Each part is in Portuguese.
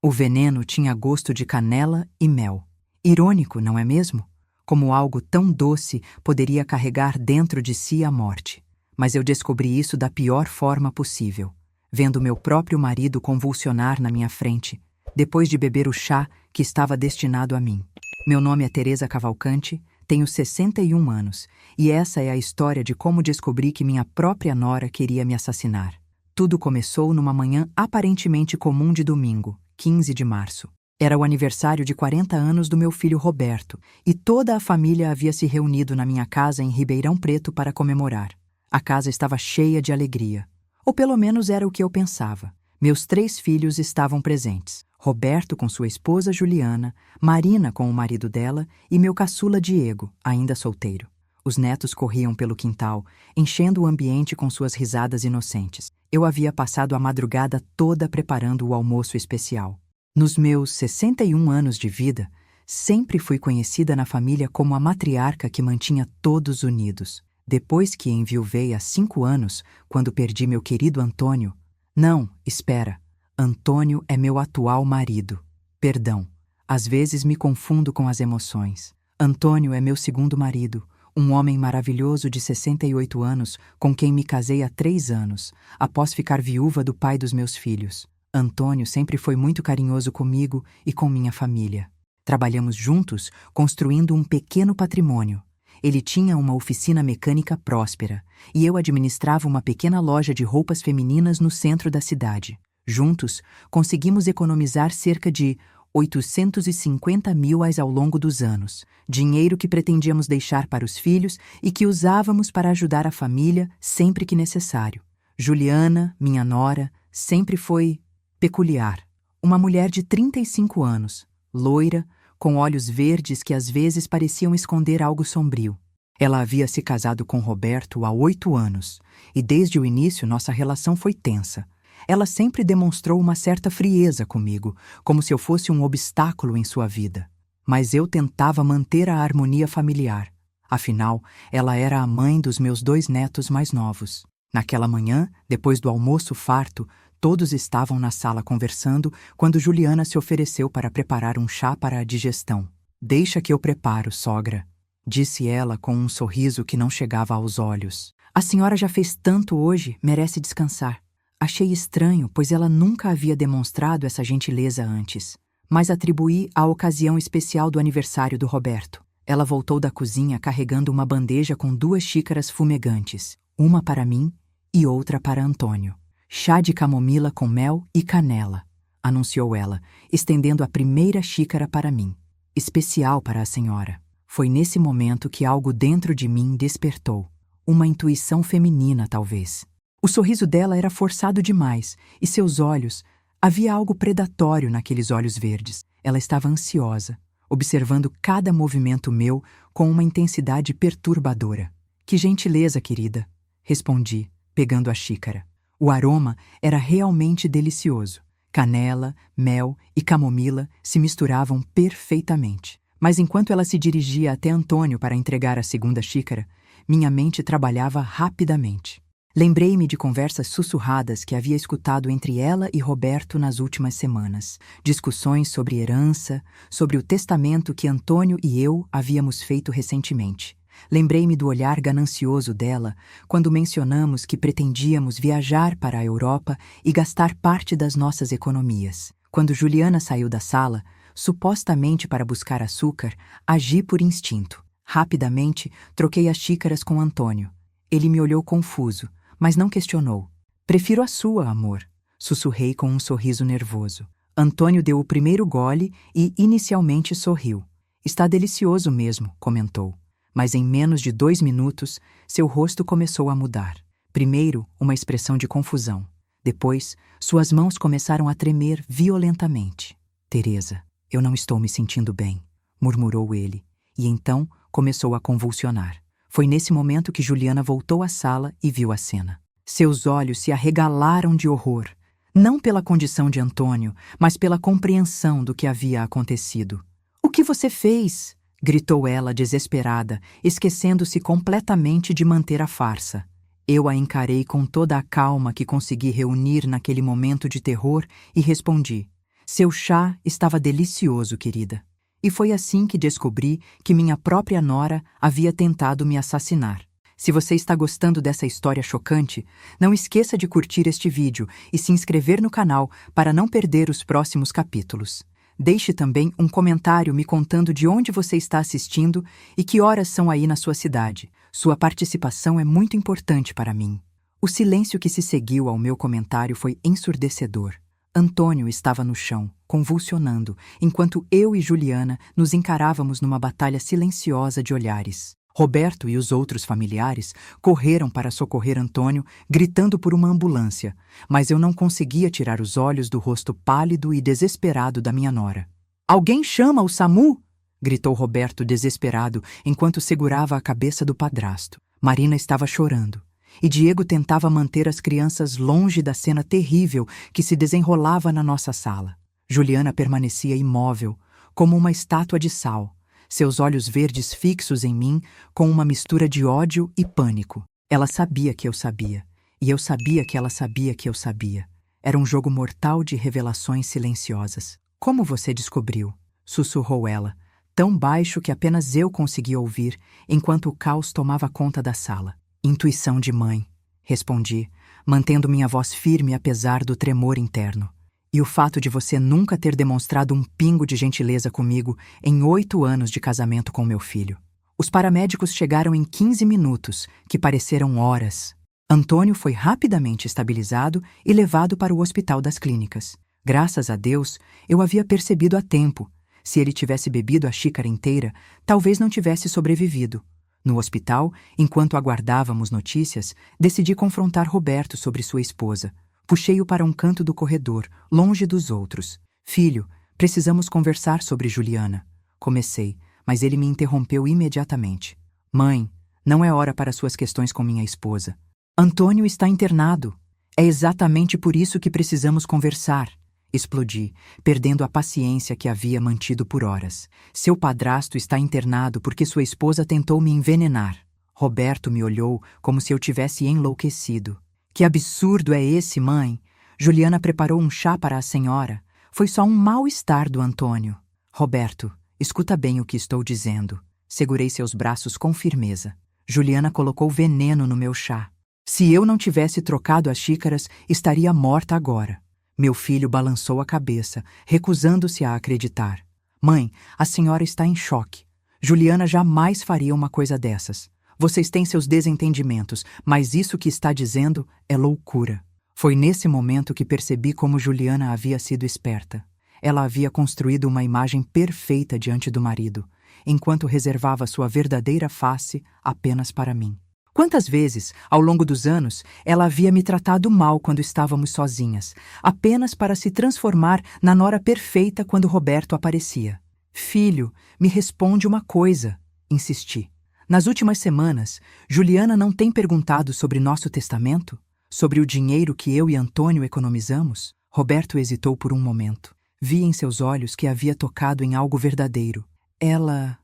O veneno tinha gosto de canela e mel. Irônico, não é mesmo? Como algo tão doce poderia carregar dentro de si a morte. Mas eu descobri isso da pior forma possível, vendo meu próprio marido convulsionar na minha frente, depois de beber o chá que estava destinado a mim. Meu nome é Teresa Cavalcante, tenho 61 anos, e essa é a história de como descobri que minha própria nora queria me assassinar. Tudo começou numa manhã aparentemente comum de domingo, 15 de março. Era o aniversário de 40 anos do meu filho Roberto, e toda a família havia se reunido na minha casa em Ribeirão Preto para comemorar. A casa estava cheia de alegria. Ou pelo menos era o que eu pensava. Meus 3 filhos estavam presentes. Roberto com sua esposa Juliana, Marina com o marido dela e meu caçula Diego, ainda solteiro. Os netos corriam pelo quintal, enchendo o ambiente com suas risadas inocentes. Eu havia passado a madrugada toda preparando o almoço especial. Nos meus 61 anos de vida, sempre fui conhecida na família como a matriarca que mantinha todos unidos. Depois que enviuvei há 5 anos, quando perdi meu querido Antônio... Não, espera. Antônio é meu atual marido. Perdão, às vezes me confundo com as emoções. Antônio é meu segundo marido, um homem maravilhoso de 68 anos com quem me casei há 3 anos, após ficar viúva do pai dos meus filhos. Antônio sempre foi muito carinhoso comigo e com minha família. Trabalhamos juntos, construindo um pequeno patrimônio. Ele tinha uma oficina mecânica próspera e eu administrava uma pequena loja de roupas femininas no centro da cidade. Juntos, conseguimos economizar cerca de 850 mil ao longo dos anos, dinheiro que pretendíamos deixar para os filhos e que usávamos para ajudar a família sempre que necessário. Juliana, minha nora, sempre foi peculiar. Uma mulher de 35 anos, loira, com olhos verdes que às vezes pareciam esconder algo sombrio. Ela havia se casado com Roberto há 8 anos, e desde o início nossa relação foi tensa. Ela sempre demonstrou uma certa frieza comigo, como se eu fosse um obstáculo em sua vida. Mas eu tentava manter a harmonia familiar. Afinal, ela era a mãe dos meus 2 netos mais novos. Naquela manhã, depois do almoço farto, todos estavam na sala conversando quando Juliana se ofereceu para preparar um chá para a digestão. "Deixa que eu preparo, sogra", disse ela com um sorriso que não chegava aos olhos. "A senhora já fez tanto hoje, merece descansar." Achei estranho, pois ela nunca havia demonstrado essa gentileza antes, mas atribuí à ocasião especial do aniversário do Roberto. Ela voltou da cozinha carregando uma bandeja com 2 xícaras fumegantes, uma para mim e outra para Antônio. "Chá de camomila com mel e canela", anunciou ela, estendendo a primeira xícara para mim. "Especial para a senhora." Foi nesse momento que algo dentro de mim despertou. Uma intuição feminina, talvez. O sorriso dela era forçado demais, e seus olhos... Havia algo predatório naqueles olhos verdes. Ela estava ansiosa, observando cada movimento meu com uma intensidade perturbadora. "Que gentileza, querida", respondi, pegando a xícara. O aroma era realmente delicioso. Canela, mel e camomila se misturavam perfeitamente. Mas enquanto ela se dirigia até Antônio para entregar a segunda xícara, minha mente trabalhava rapidamente. Lembrei-me de conversas sussurradas que havia escutado entre ela e Roberto nas últimas semanas. Discussões sobre herança, sobre o testamento que Antônio e eu havíamos feito recentemente. Lembrei-me do olhar ganancioso dela quando mencionamos que pretendíamos viajar para a Europa e gastar parte das nossas economias. Quando Juliana saiu da sala, supostamente para buscar açúcar, agi por instinto. Rapidamente, troquei as xícaras com Antônio. Ele me olhou confuso, mas não questionou. "Prefiro a sua, amor", sussurrei com um sorriso nervoso. Antônio deu o primeiro gole e inicialmente sorriu. "Está delicioso mesmo", comentou. Mas em menos de 2 minutos, seu rosto começou a mudar. Primeiro, uma expressão de confusão. Depois, suas mãos começaram a tremer violentamente. "Teresa, eu não estou me sentindo bem", murmurou ele, e então começou a convulsionar. Foi nesse momento que Juliana voltou à sala e viu a cena. Seus olhos se arregalaram de horror, não pela condição de Antônio, mas pela compreensão do que havia acontecido. "O que você fez?", gritou ela desesperada, esquecendo-se completamente de manter a farsa. Eu a encarei com toda a calma que consegui reunir naquele momento de terror e respondi: Seu chá estava delicioso, querida. E foi assim que descobri que minha própria nora havia tentado me assassinar. Se você está gostando dessa história chocante, não esqueça de curtir este vídeo e se inscrever no canal para não perder os próximos capítulos. Deixe também um comentário me contando de onde você está assistindo e que horas são aí na sua cidade. Sua participação é muito importante para mim. O silêncio que se seguiu ao meu comentário foi ensurdecedor. Antônio estava no chão, convulsionando, enquanto eu e Juliana nos encarávamos numa batalha silenciosa de olhares. Roberto e os outros familiares correram para socorrer Antônio, gritando por uma ambulância, mas eu não conseguia tirar os olhos do rosto pálido e desesperado da minha nora. "Alguém chama o SAMU!" gritou Roberto desesperado, enquanto segurava a cabeça do padrasto. Marina estava chorando, e Diego tentava manter as crianças longe da cena terrível que se desenrolava na nossa sala. Juliana permanecia imóvel, como uma estátua de sal, seus olhos verdes fixos em mim com uma mistura de ódio e pânico. Ela sabia que eu sabia, e eu sabia que ela sabia que eu sabia. Era um jogo mortal de revelações silenciosas. "Como você descobriu?" sussurrou ela, tão baixo que apenas eu conseguia ouvir, enquanto o caos tomava conta da sala. "Intuição de mãe", respondi, mantendo minha voz firme apesar do tremor interno. "E o fato de você nunca ter demonstrado um pingo de gentileza comigo em 8 anos de casamento com meu filho." Os paramédicos chegaram em 15 minutos, que pareceram horas. Antônio foi rapidamente estabilizado e levado para o Hospital das Clínicas. Graças a Deus, eu havia percebido a tempo. Se ele tivesse bebido a xícara inteira, talvez não tivesse sobrevivido. No hospital, enquanto aguardávamos notícias, decidi confrontar Roberto sobre sua esposa. Puxei-o para um canto do corredor, longe dos outros. "Filho, precisamos conversar sobre Juliana." Comecei, mas ele me interrompeu imediatamente. "Mãe, não é hora para suas questões com minha esposa. Antônio está internado. É exatamente por isso que precisamos conversar." Explodi, perdendo a paciência que havia mantido por horas. "Seu padrasto está internado porque sua esposa tentou me envenenar." Roberto me olhou como se eu tivesse enlouquecido. "Que absurdo é esse, mãe? Juliana preparou um chá para a senhora. Foi só um mal-estar do Antônio." "Roberto, escuta bem o que estou dizendo." Segurei seus braços com firmeza. "Juliana colocou veneno no meu chá. Se eu não tivesse trocado as xícaras, estaria morta agora." Meu filho balançou a cabeça, recusando-se a acreditar. "Mãe, a senhora está em choque. Juliana jamais faria uma coisa dessas. Vocês têm seus desentendimentos, mas isso que está dizendo é loucura." Foi nesse momento que percebi como Juliana havia sido esperta. Ela havia construído uma imagem perfeita diante do marido, enquanto reservava sua verdadeira face apenas para mim. Quantas vezes, ao longo dos anos, ela havia me tratado mal quando estávamos sozinhas, apenas para se transformar na nora perfeita quando Roberto aparecia. "Filho, me responde uma coisa", insisti. "Nas últimas semanas, Juliana não tem perguntado sobre nosso testamento? Sobre o dinheiro que eu e Antônio economizamos?" Roberto hesitou por um momento. Vi em seus olhos que havia tocado em algo verdadeiro. Ela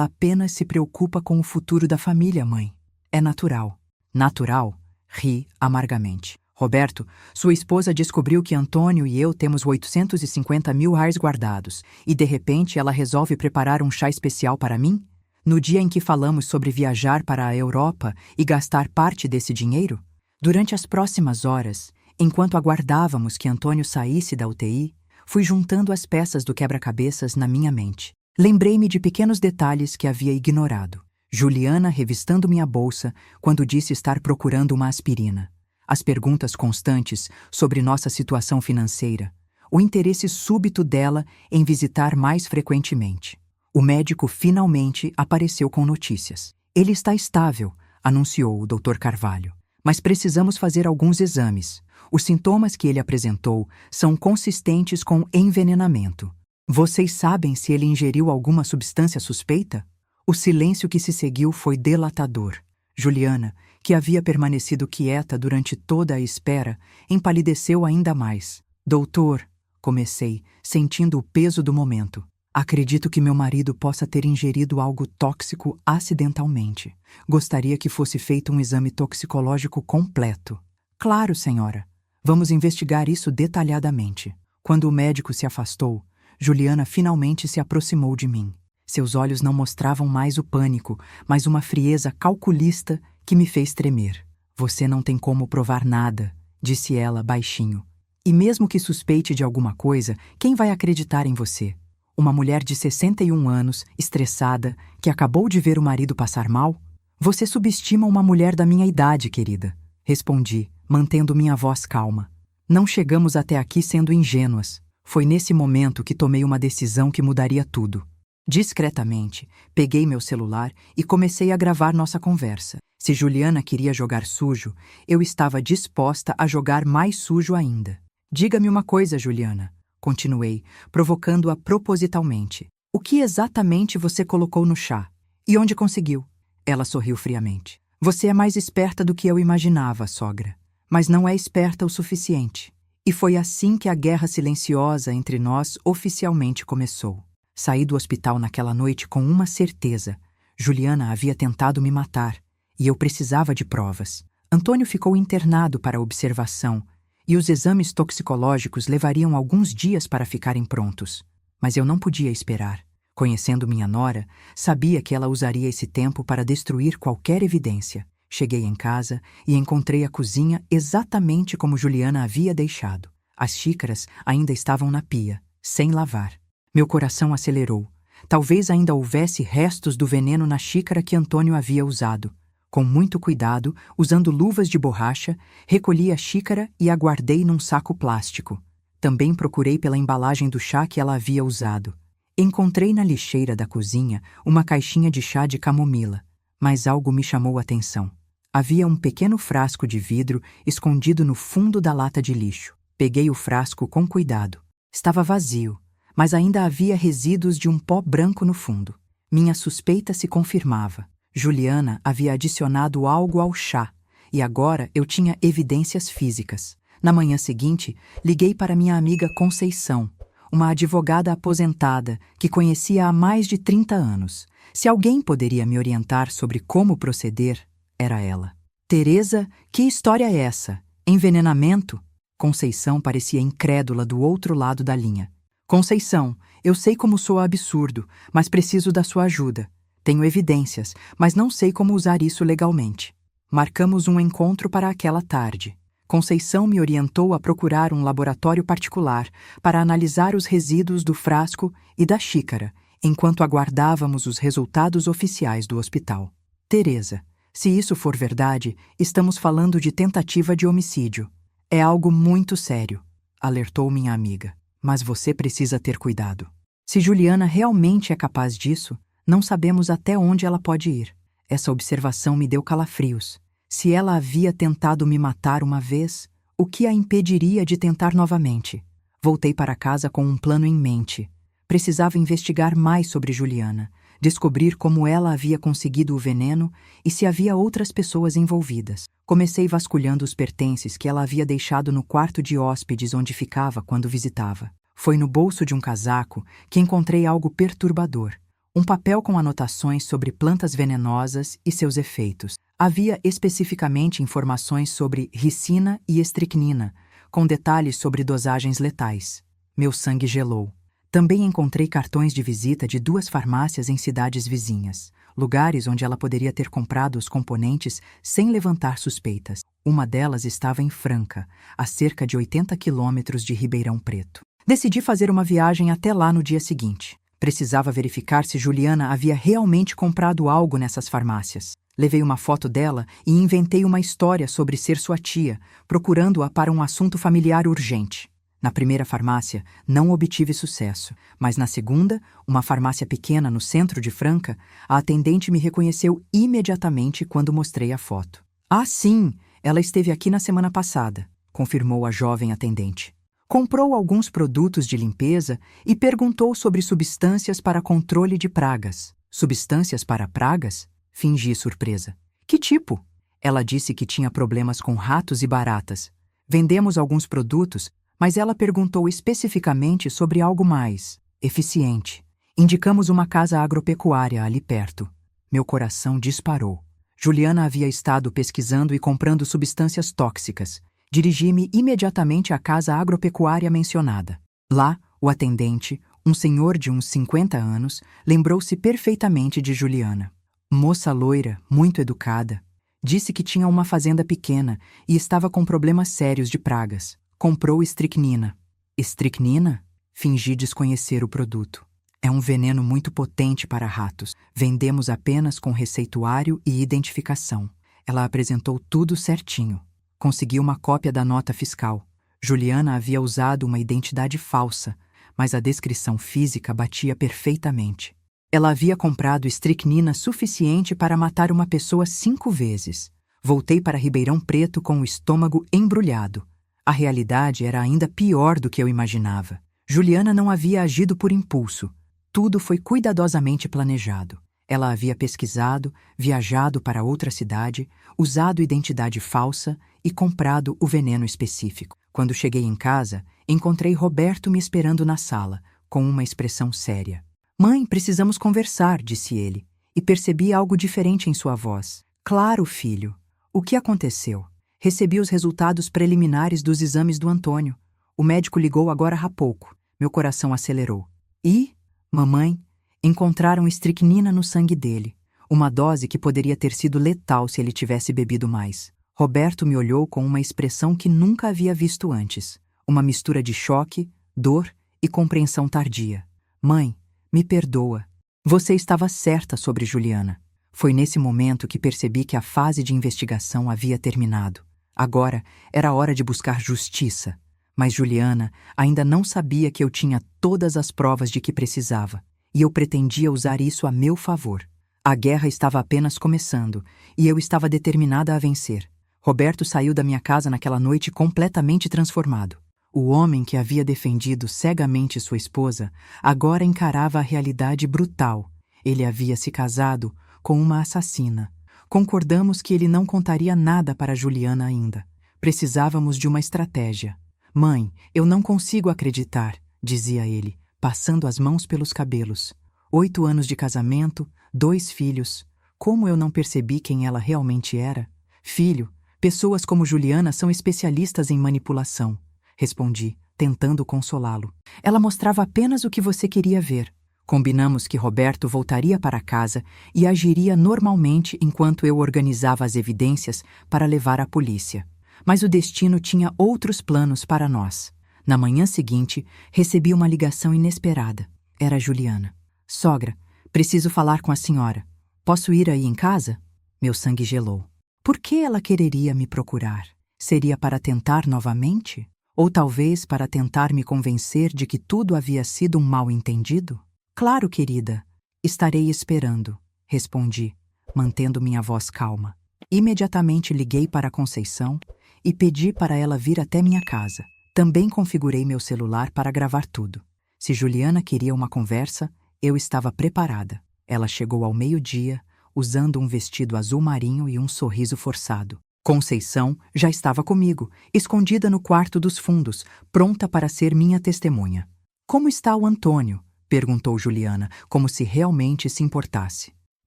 apenas se preocupa com o futuro da família, mãe. É natural." "Natural?" Ri amargamente. "Roberto, sua esposa descobriu que Antônio e eu temos 850 mil reais guardados e de repente ela resolve preparar um chá especial para mim? No dia em que falamos sobre viajar para a Europa e gastar parte desse dinheiro?" Durante as próximas horas, enquanto aguardávamos que Antônio saísse da UTI, fui juntando as peças do quebra-cabeças na minha mente. Lembrei-me de pequenos detalhes que havia ignorado. Juliana revistando minha bolsa quando disse estar procurando uma aspirina. As perguntas constantes sobre nossa situação financeira. O interesse súbito dela em visitar mais frequentemente. O médico finalmente apareceu com notícias. "Ele está estável", anunciou o Dr. Carvalho. "Mas precisamos fazer alguns exames. Os sintomas que ele apresentou são consistentes com envenenamento. Vocês sabem se ele ingeriu alguma substância suspeita?" O silêncio que se seguiu foi delatador. Juliana, que havia permanecido quieta durante toda a espera, empalideceu ainda mais. "Doutor", comecei, sentindo o peso do momento. "Acredito que meu marido possa ter ingerido algo tóxico acidentalmente. Gostaria que fosse feito um exame toxicológico completo." "Claro, senhora. Vamos investigar isso detalhadamente." Quando o médico se afastou, Juliana finalmente se aproximou de mim. Seus olhos não mostravam mais o pânico, mas uma frieza calculista que me fez tremer. Você não tem como provar nada, disse ela baixinho. E mesmo que suspeite de alguma coisa, quem vai acreditar em você? Uma mulher de 61 anos, estressada, que acabou de ver o marido passar mal? Você subestima uma mulher da minha idade, querida, respondi, mantendo minha voz calma. Não chegamos até aqui sendo ingênuas. Foi nesse momento que tomei uma decisão que mudaria tudo. Discretamente, peguei meu celular e comecei a gravar nossa conversa. Se Juliana queria jogar sujo, eu estava disposta a jogar mais sujo ainda. Diga-me uma coisa, Juliana, continuei, provocando-a propositalmente. O que exatamente você colocou no chá? E onde conseguiu? Ela sorriu friamente. Você é mais esperta do que eu imaginava, sogra, mas não é esperta o suficiente. E foi assim que a guerra silenciosa entre nós oficialmente começou. Saí do hospital naquela noite com uma certeza. Juliana havia tentado me matar, e eu precisava de provas. Antônio ficou internado para observação, e os exames toxicológicos levariam alguns dias para ficarem prontos. Mas eu não podia esperar. Conhecendo minha nora, sabia que ela usaria esse tempo para destruir qualquer evidência. Cheguei em casa e encontrei a cozinha exatamente como Juliana havia deixado. As xícaras ainda estavam na pia, sem lavar. Meu coração acelerou. Talvez ainda houvesse restos do veneno na xícara que Antônio havia usado. Com muito cuidado, usando luvas de borracha, recolhi a xícara e a guardei num saco plástico. Também procurei pela embalagem do chá que ela havia usado. Encontrei na lixeira da cozinha uma caixinha de chá de camomila, mas algo me chamou a atenção. Havia um pequeno frasco de vidro escondido no fundo da lata de lixo. Peguei o frasco com cuidado. Estava vazio, mas ainda havia resíduos de um pó branco no fundo. Minha suspeita se confirmava. Juliana havia adicionado algo ao chá, e agora eu tinha evidências físicas. Na manhã seguinte, liguei para minha amiga Conceição, uma advogada aposentada que conhecia há mais de 30 anos. Se alguém poderia me orientar sobre como proceder, era ela. Teresa, que história é essa? Envenenamento? Conceição parecia incrédula do outro lado da linha. Conceição, eu sei como soa absurdo, mas preciso da sua ajuda. Tenho evidências, mas não sei como usar isso legalmente. Marcamos um encontro para aquela tarde. Conceição me orientou a procurar um laboratório particular para analisar os resíduos do frasco e da xícara, enquanto aguardávamos os resultados oficiais do hospital. Teresa, se isso for verdade, estamos falando de tentativa de homicídio. É algo muito sério, alertou minha amiga. Mas você precisa ter cuidado. Se Juliana realmente é capaz disso, não sabemos até onde ela pode ir. Essa observação me deu calafrios. Se ela havia tentado me matar uma vez, o que a impediria de tentar novamente? Voltei para casa com um plano em mente. Precisava investigar mais sobre Juliana, descobrir como ela havia conseguido o veneno e se havia outras pessoas envolvidas. Comecei vasculhando os pertences que ela havia deixado no quarto de hóspedes onde ficava quando visitava. Foi no bolso de um casaco que encontrei algo perturbador. Um papel com anotações sobre plantas venenosas e seus efeitos. Havia especificamente informações sobre ricina e estricnina, com detalhes sobre dosagens letais. Meu sangue gelou. Também encontrei cartões de visita de 2 farmácias em cidades vizinhas, lugares onde ela poderia ter comprado os componentes sem levantar suspeitas. Uma delas estava em Franca, a cerca de 80 quilômetros de Ribeirão Preto. Decidi fazer uma viagem até lá no dia seguinte. Precisava verificar se Juliana havia realmente comprado algo nessas farmácias. Levei uma foto dela e inventei uma história sobre ser sua tia, procurando-a para um assunto familiar urgente. Na primeira farmácia, não obtive sucesso, mas na segunda, uma farmácia pequena no centro de Franca, a atendente me reconheceu imediatamente quando mostrei a foto. Ah, sim, ela esteve aqui na semana passada, confirmou a jovem atendente. Comprou alguns produtos de limpeza e perguntou sobre substâncias para controle de pragas. Substâncias para pragas? Fingi surpresa. Que tipo? Ela disse que tinha problemas com ratos e baratas. Vendemos alguns produtos, mas ela perguntou especificamente sobre algo mais eficiente. Indicamos uma casa agropecuária ali perto. Meu coração disparou. Juliana havia estado pesquisando e comprando substâncias tóxicas. Dirigi-me imediatamente à casa agropecuária mencionada. Lá, o atendente, um senhor de uns 50 anos, lembrou-se perfeitamente de Juliana. Moça loira, muito educada. Disse que tinha uma fazenda pequena e estava com problemas sérios de pragas. Comprou estricnina. Estricnina? Fingi desconhecer o produto. É um veneno muito potente para ratos. Vendemos apenas com receituário e identificação. Ela apresentou tudo certinho. Consegui uma cópia da nota fiscal. Juliana havia usado uma identidade falsa, mas a descrição física batia perfeitamente. Ela havia comprado estricnina suficiente para matar uma pessoa 5 vezes. Voltei para Ribeirão Preto com o estômago embrulhado. A realidade era ainda pior do que eu imaginava. Juliana não havia agido por impulso. Tudo foi cuidadosamente planejado. Ela havia pesquisado, viajado para outra cidade, usado identidade falsa e comprado o veneno específico. Quando cheguei em casa, encontrei Roberto me esperando na sala, com uma expressão séria. "Mãe, precisamos conversar", disse ele, e percebi algo diferente em sua voz. "Claro, filho. O que aconteceu?" "Recebi os resultados preliminares dos exames do Antônio. O médico ligou agora há pouco." Meu coração acelerou. "E, mamãe, encontraram estricnina no sangue dele. Uma dose que poderia ter sido letal se ele tivesse bebido mais." Roberto me olhou com uma expressão que nunca havia visto antes. Uma mistura de choque, dor e compreensão tardia. "Mãe, me perdoa. Você estava certa sobre Juliana." Foi nesse momento que percebi que a fase de investigação havia terminado. Agora era hora de buscar justiça. Mas Juliana ainda não sabia que eu tinha todas as provas de que precisava, e eu pretendia usar isso a meu favor. A guerra estava apenas começando, e eu estava determinada a vencer. Roberto saiu da minha casa naquela noite completamente transformado. O homem que havia defendido cegamente sua esposa agora encarava a realidade brutal. Ele havia se casado com uma assassina. Concordamos que ele não contaria nada para Juliana ainda. Precisávamos de uma estratégia. "Mãe, eu não consigo acreditar", dizia ele, passando as mãos pelos cabelos. 8 anos de casamento, 2 filhos. Como eu não percebi quem ela realmente era? "Filho, pessoas como Juliana são especialistas em manipulação", respondi, tentando consolá-lo. "Ela mostrava apenas o que você queria ver." Combinamos que Roberto voltaria para casa e agiria normalmente enquanto eu organizava as evidências para levar à polícia. Mas o destino tinha outros planos para nós. Na manhã seguinte, recebi uma ligação inesperada. Era Juliana. "Sogra, preciso falar com a senhora. Posso ir aí em casa?" Meu sangue gelou. Por que ela quereria me procurar? Seria para tentar novamente? Ou talvez para tentar me convencer de que tudo havia sido um mal-entendido? "Claro, querida. Estarei esperando", respondi, mantendo minha voz calma. Imediatamente liguei para a Conceição e pedi para ela vir até minha casa. Também configurei meu celular para gravar tudo. Se Juliana queria uma conversa, eu estava preparada. Ela chegou ao meio-dia, usando um vestido azul marinho e um sorriso forçado. Conceição já estava comigo, escondida no quarto dos fundos, pronta para ser minha testemunha. "Como está o Antônio?" perguntou Juliana, como se realmente se importasse.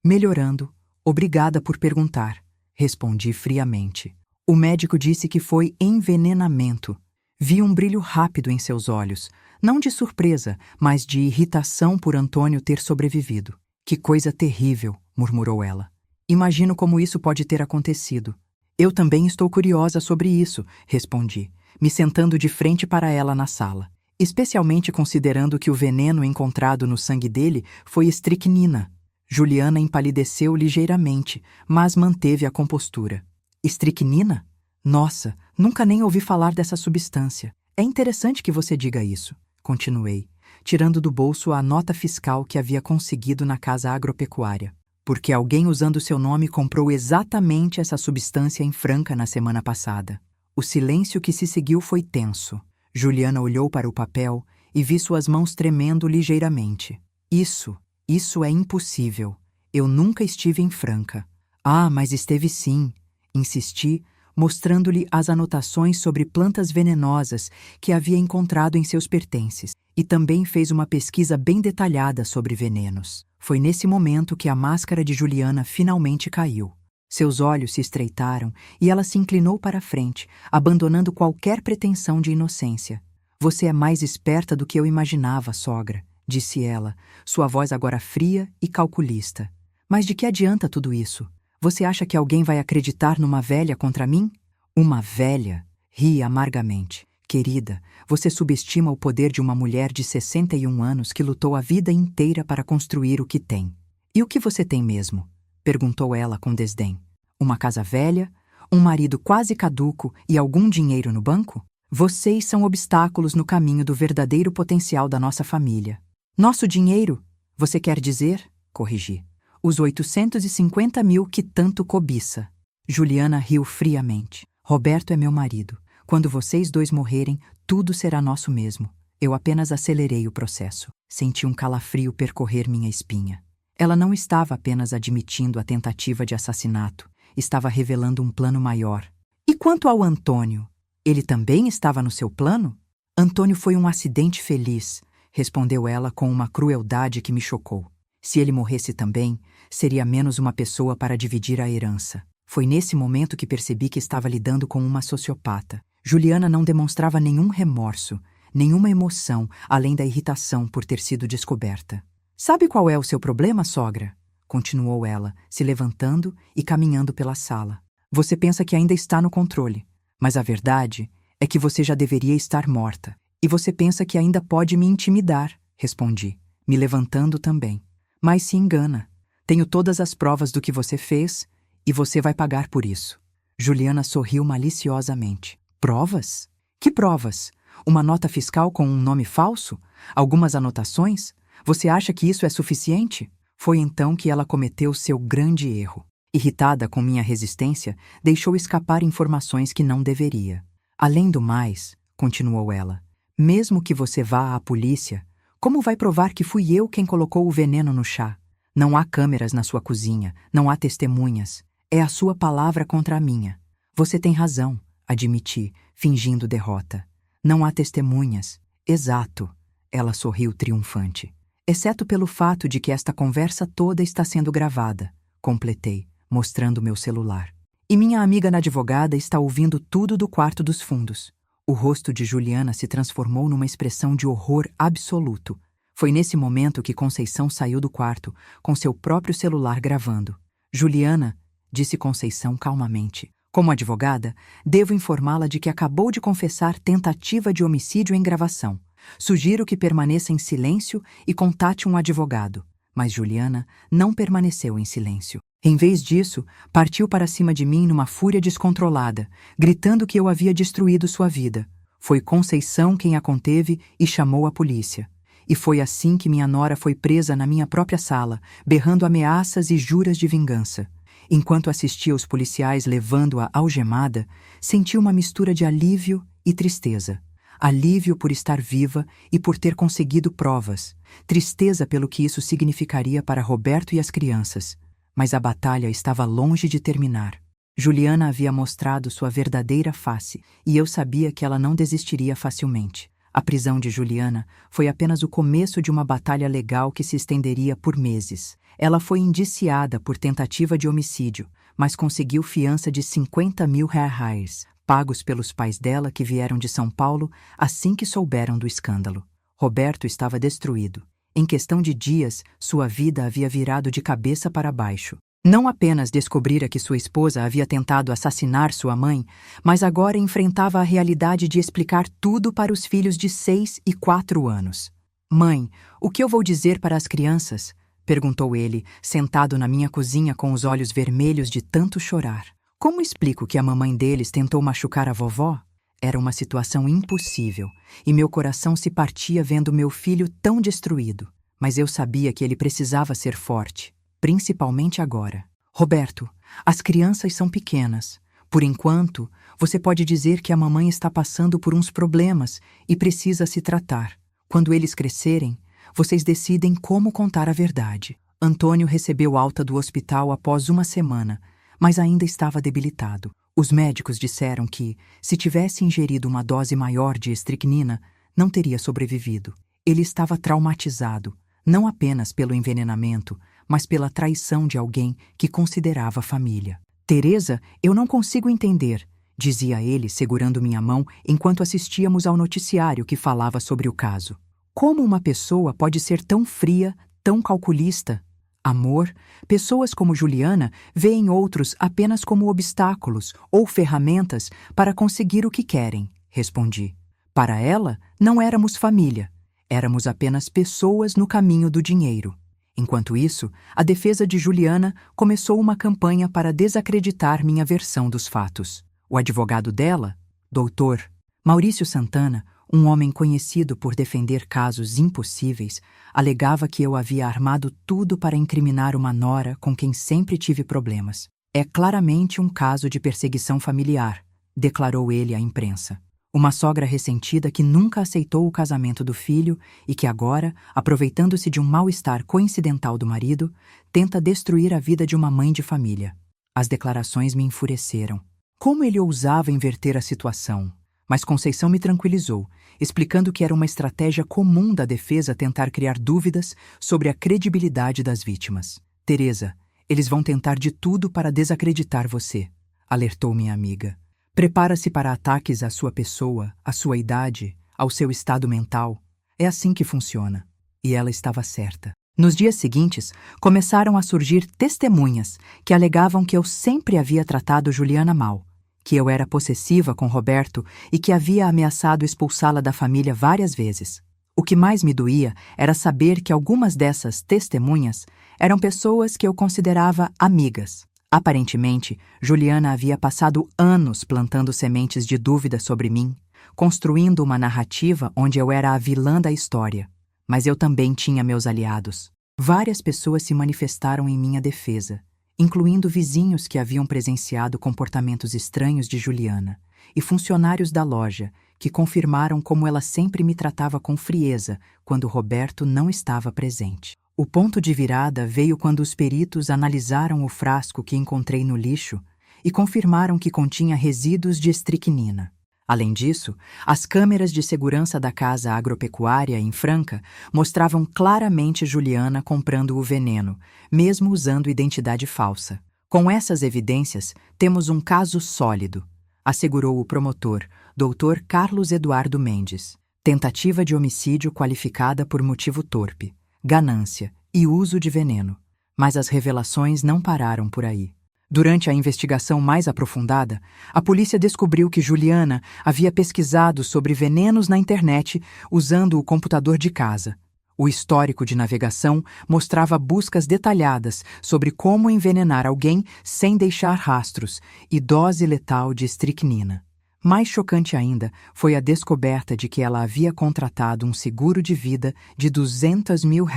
"Melhorando. Obrigada por perguntar", respondi friamente. "O médico disse que foi envenenamento." Vi um brilho rápido em seus olhos, não de surpresa, mas de irritação por Antônio ter sobrevivido. "Que coisa terrível", murmurou ela. "Imagino como isso pode ter acontecido." "Eu também estou curiosa sobre isso", respondi, me sentando de frente para ela na sala. "Especialmente considerando que o veneno encontrado no sangue dele foi estricnina." Juliana empalideceu ligeiramente, mas manteve a compostura. "Estricnina? Nossa, nunca nem ouvi falar dessa substância. É interessante que você diga isso", continuei, tirando do bolso a nota fiscal que havia conseguido na casa agropecuária. "Porque alguém usando seu nome comprou exatamente essa substância em Franca na semana passada." O silêncio que se seguiu foi tenso. Juliana olhou para o papel e vi suas mãos tremendo ligeiramente. Isso é impossível. Eu nunca estive em Franca." "Ah, mas esteve sim", insisti, mostrando-lhe as anotações sobre plantas venenosas que havia encontrado em seus pertences, e também fez uma pesquisa bem detalhada sobre venenos. Foi nesse momento que a máscara de Juliana finalmente caiu. Seus olhos se estreitaram e ela se inclinou para a frente, abandonando qualquer pretensão de inocência. Você é mais esperta do que eu imaginava, sogra, disse ela, sua voz agora fria e calculista. Mas de que adianta tudo isso? Você acha que alguém vai acreditar numa velha contra mim? Uma velha? Ri amargamente. Querida, você subestima o poder de uma mulher de 61 anos que lutou a vida inteira para construir o que tem. E o que você tem mesmo? Perguntou ela com desdém. Uma casa velha? Um marido quase caduco e algum dinheiro no banco? Vocês são obstáculos no caminho do verdadeiro potencial da nossa família. Nosso dinheiro? Você quer dizer? Corrigi. Os 850 mil que tanto cobiça. Juliana riu friamente. Roberto é meu marido. Quando vocês dois morrerem, tudo será nosso mesmo. Eu apenas acelerei o processo. Senti um calafrio percorrer minha espinha. Ela não estava apenas admitindo a tentativa de assassinato, estava revelando um plano maior. E quanto ao Antônio? Ele também estava no seu plano? Antônio foi um acidente feliz, respondeu ela com uma crueldade que me chocou. Se ele morresse também, seria menos uma pessoa para dividir a herança. Foi nesse momento que percebi que estava lidando com uma sociopata. Juliana não demonstrava nenhum remorso, nenhuma emoção, além da irritação por ter sido descoberta. Sabe qual é o seu problema, sogra? Continuou ela, se levantando e caminhando pela sala. Você pensa que ainda está no controle, mas a verdade é que você já deveria estar morta. E você pensa que ainda pode me intimidar, respondi, me levantando também. Mas se engana. Tenho todas as provas do que você fez e você vai pagar por isso. Juliana sorriu maliciosamente. Provas? Que provas? Uma nota fiscal com um nome falso? Algumas anotações? Você acha que isso é suficiente? Foi então que ela cometeu seu grande erro. Irritada com minha resistência, deixou escapar informações que não deveria. Além do mais, continuou ela, mesmo que você vá à polícia, como vai provar que fui eu quem colocou o veneno no chá? Não há câmeras na sua cozinha, não há testemunhas. É a sua palavra contra a minha. Você tem razão, admiti, fingindo derrota. Não há testemunhas. Exato. Ela sorriu triunfante. Exceto pelo fato de que esta conversa toda está sendo gravada, completei, mostrando meu celular. E minha amiga na advogada está ouvindo tudo do quarto dos fundos. O rosto de Juliana se transformou numa expressão de horror absoluto. Foi nesse momento que Conceição saiu do quarto, com seu próprio celular gravando. Juliana, disse Conceição calmamente. Como advogada, devo informá-la de que acabou de confessar tentativa de homicídio em gravação. Sugiro que permaneça em silêncio e contate um advogado. Mas Juliana não permaneceu em silêncio. Em vez disso, partiu para cima de mim numa fúria descontrolada, gritando que eu havia destruído sua vida. Foi Conceição quem a conteve e chamou a polícia. E foi assim que minha nora foi presa na minha própria sala, berrando ameaças e juras de vingança. Enquanto assistia os policiais levando-a algemada, senti uma mistura de alívio e tristeza. Alívio por estar viva e por ter conseguido provas. Tristeza pelo que isso significaria para Roberto e as crianças. Mas a batalha estava longe de terminar. Juliana havia mostrado sua verdadeira face e eu sabia que ela não desistiria facilmente. A prisão de Juliana foi apenas o começo de uma batalha legal que se estenderia por meses. Ela foi indiciada por tentativa de homicídio, mas conseguiu fiança de 50 mil reais, pagos pelos pais dela que vieram de São Paulo assim que souberam do escândalo. Roberto estava destruído. Em questão de dias, sua vida havia virado de cabeça para baixo. Não apenas descobrira que sua esposa havia tentado assassinar sua mãe, mas agora enfrentava a realidade de explicar tudo para os filhos de 6 e 4 anos. Mãe, o que eu vou dizer para as crianças? Perguntou ele, sentado na minha cozinha com os olhos vermelhos de tanto chorar. Como explico que a mamãe deles tentou machucar a vovó? Era uma situação impossível, e meu coração se partia vendo meu filho tão destruído. Mas eu sabia que ele precisava ser forte. Principalmente agora. Roberto, as crianças são pequenas. Por enquanto, você pode dizer que a mamãe está passando por uns problemas e precisa se tratar. Quando eles crescerem, vocês decidem como contar a verdade. Antônio recebeu alta do hospital após uma semana, mas ainda estava debilitado. Os médicos disseram que, se tivesse ingerido uma dose maior de estricnina, não teria sobrevivido. Ele estava traumatizado, não apenas pelo envenenamento, mas pela traição de alguém que considerava família. Teresa, eu não consigo entender, dizia ele, segurando minha mão enquanto assistíamos ao noticiário que falava sobre o caso. Como uma pessoa pode ser tão fria, tão calculista? Amor, pessoas como Juliana veem outros apenas como obstáculos ou ferramentas para conseguir o que querem, respondi. Para ela, não éramos família. Éramos apenas pessoas no caminho do dinheiro. Enquanto isso, a defesa de Juliana começou uma campanha para desacreditar minha versão dos fatos. O advogado dela, Dr. Maurício Santana, um homem conhecido por defender casos impossíveis, alegava que eu havia armado tudo para incriminar uma nora com quem sempre tive problemas. É claramente um caso de perseguição familiar, declarou ele à imprensa. Uma sogra ressentida que nunca aceitou o casamento do filho e que agora, aproveitando-se de um mal-estar coincidental do marido, tenta destruir a vida de uma mãe de família. As declarações me enfureceram. Como ele ousava inverter a situação? Mas Conceição me tranquilizou, explicando que era uma estratégia comum da defesa tentar criar dúvidas sobre a credibilidade das vítimas. Teresa, eles vão tentar de tudo para desacreditar você, alertou minha amiga. Prepara-se para ataques à sua pessoa, à sua idade, ao seu estado mental. É assim que funciona. E ela estava certa. Nos dias seguintes, começaram a surgir testemunhas que alegavam que eu sempre havia tratado Juliana mal, que eu era possessiva com Roberto e que havia ameaçado expulsá-la da família várias vezes. O que mais me doía era saber que algumas dessas testemunhas eram pessoas que eu considerava amigas. Aparentemente, Juliana havia passado anos plantando sementes de dúvida sobre mim, construindo uma narrativa onde eu era a vilã da história. Mas eu também tinha meus aliados. Várias pessoas se manifestaram em minha defesa, incluindo vizinhos que haviam presenciado comportamentos estranhos de Juliana, e funcionários da loja, que confirmaram como ela sempre me tratava com frieza quando Roberto não estava presente. O ponto de virada veio quando os peritos analisaram o frasco que encontrei no lixo e confirmaram que continha resíduos de estricnina. Além disso, as câmeras de segurança da casa agropecuária em Franca mostravam claramente Juliana comprando o veneno, mesmo usando identidade falsa. Com essas evidências, temos um caso sólido, assegurou o promotor, Dr. Carlos Eduardo Mendes. Tentativa de homicídio qualificada por motivo torpe, ganância e uso de veneno. Mas as revelações não pararam por aí. Durante a investigação mais aprofundada, a polícia descobriu que Juliana havia pesquisado sobre venenos na internet usando o computador de casa. O histórico de navegação mostrava buscas detalhadas sobre como envenenar alguém sem deixar rastros e dose letal de estricnina. Mais chocante ainda foi a descoberta de que ela havia contratado um seguro de vida de R$ 200 mil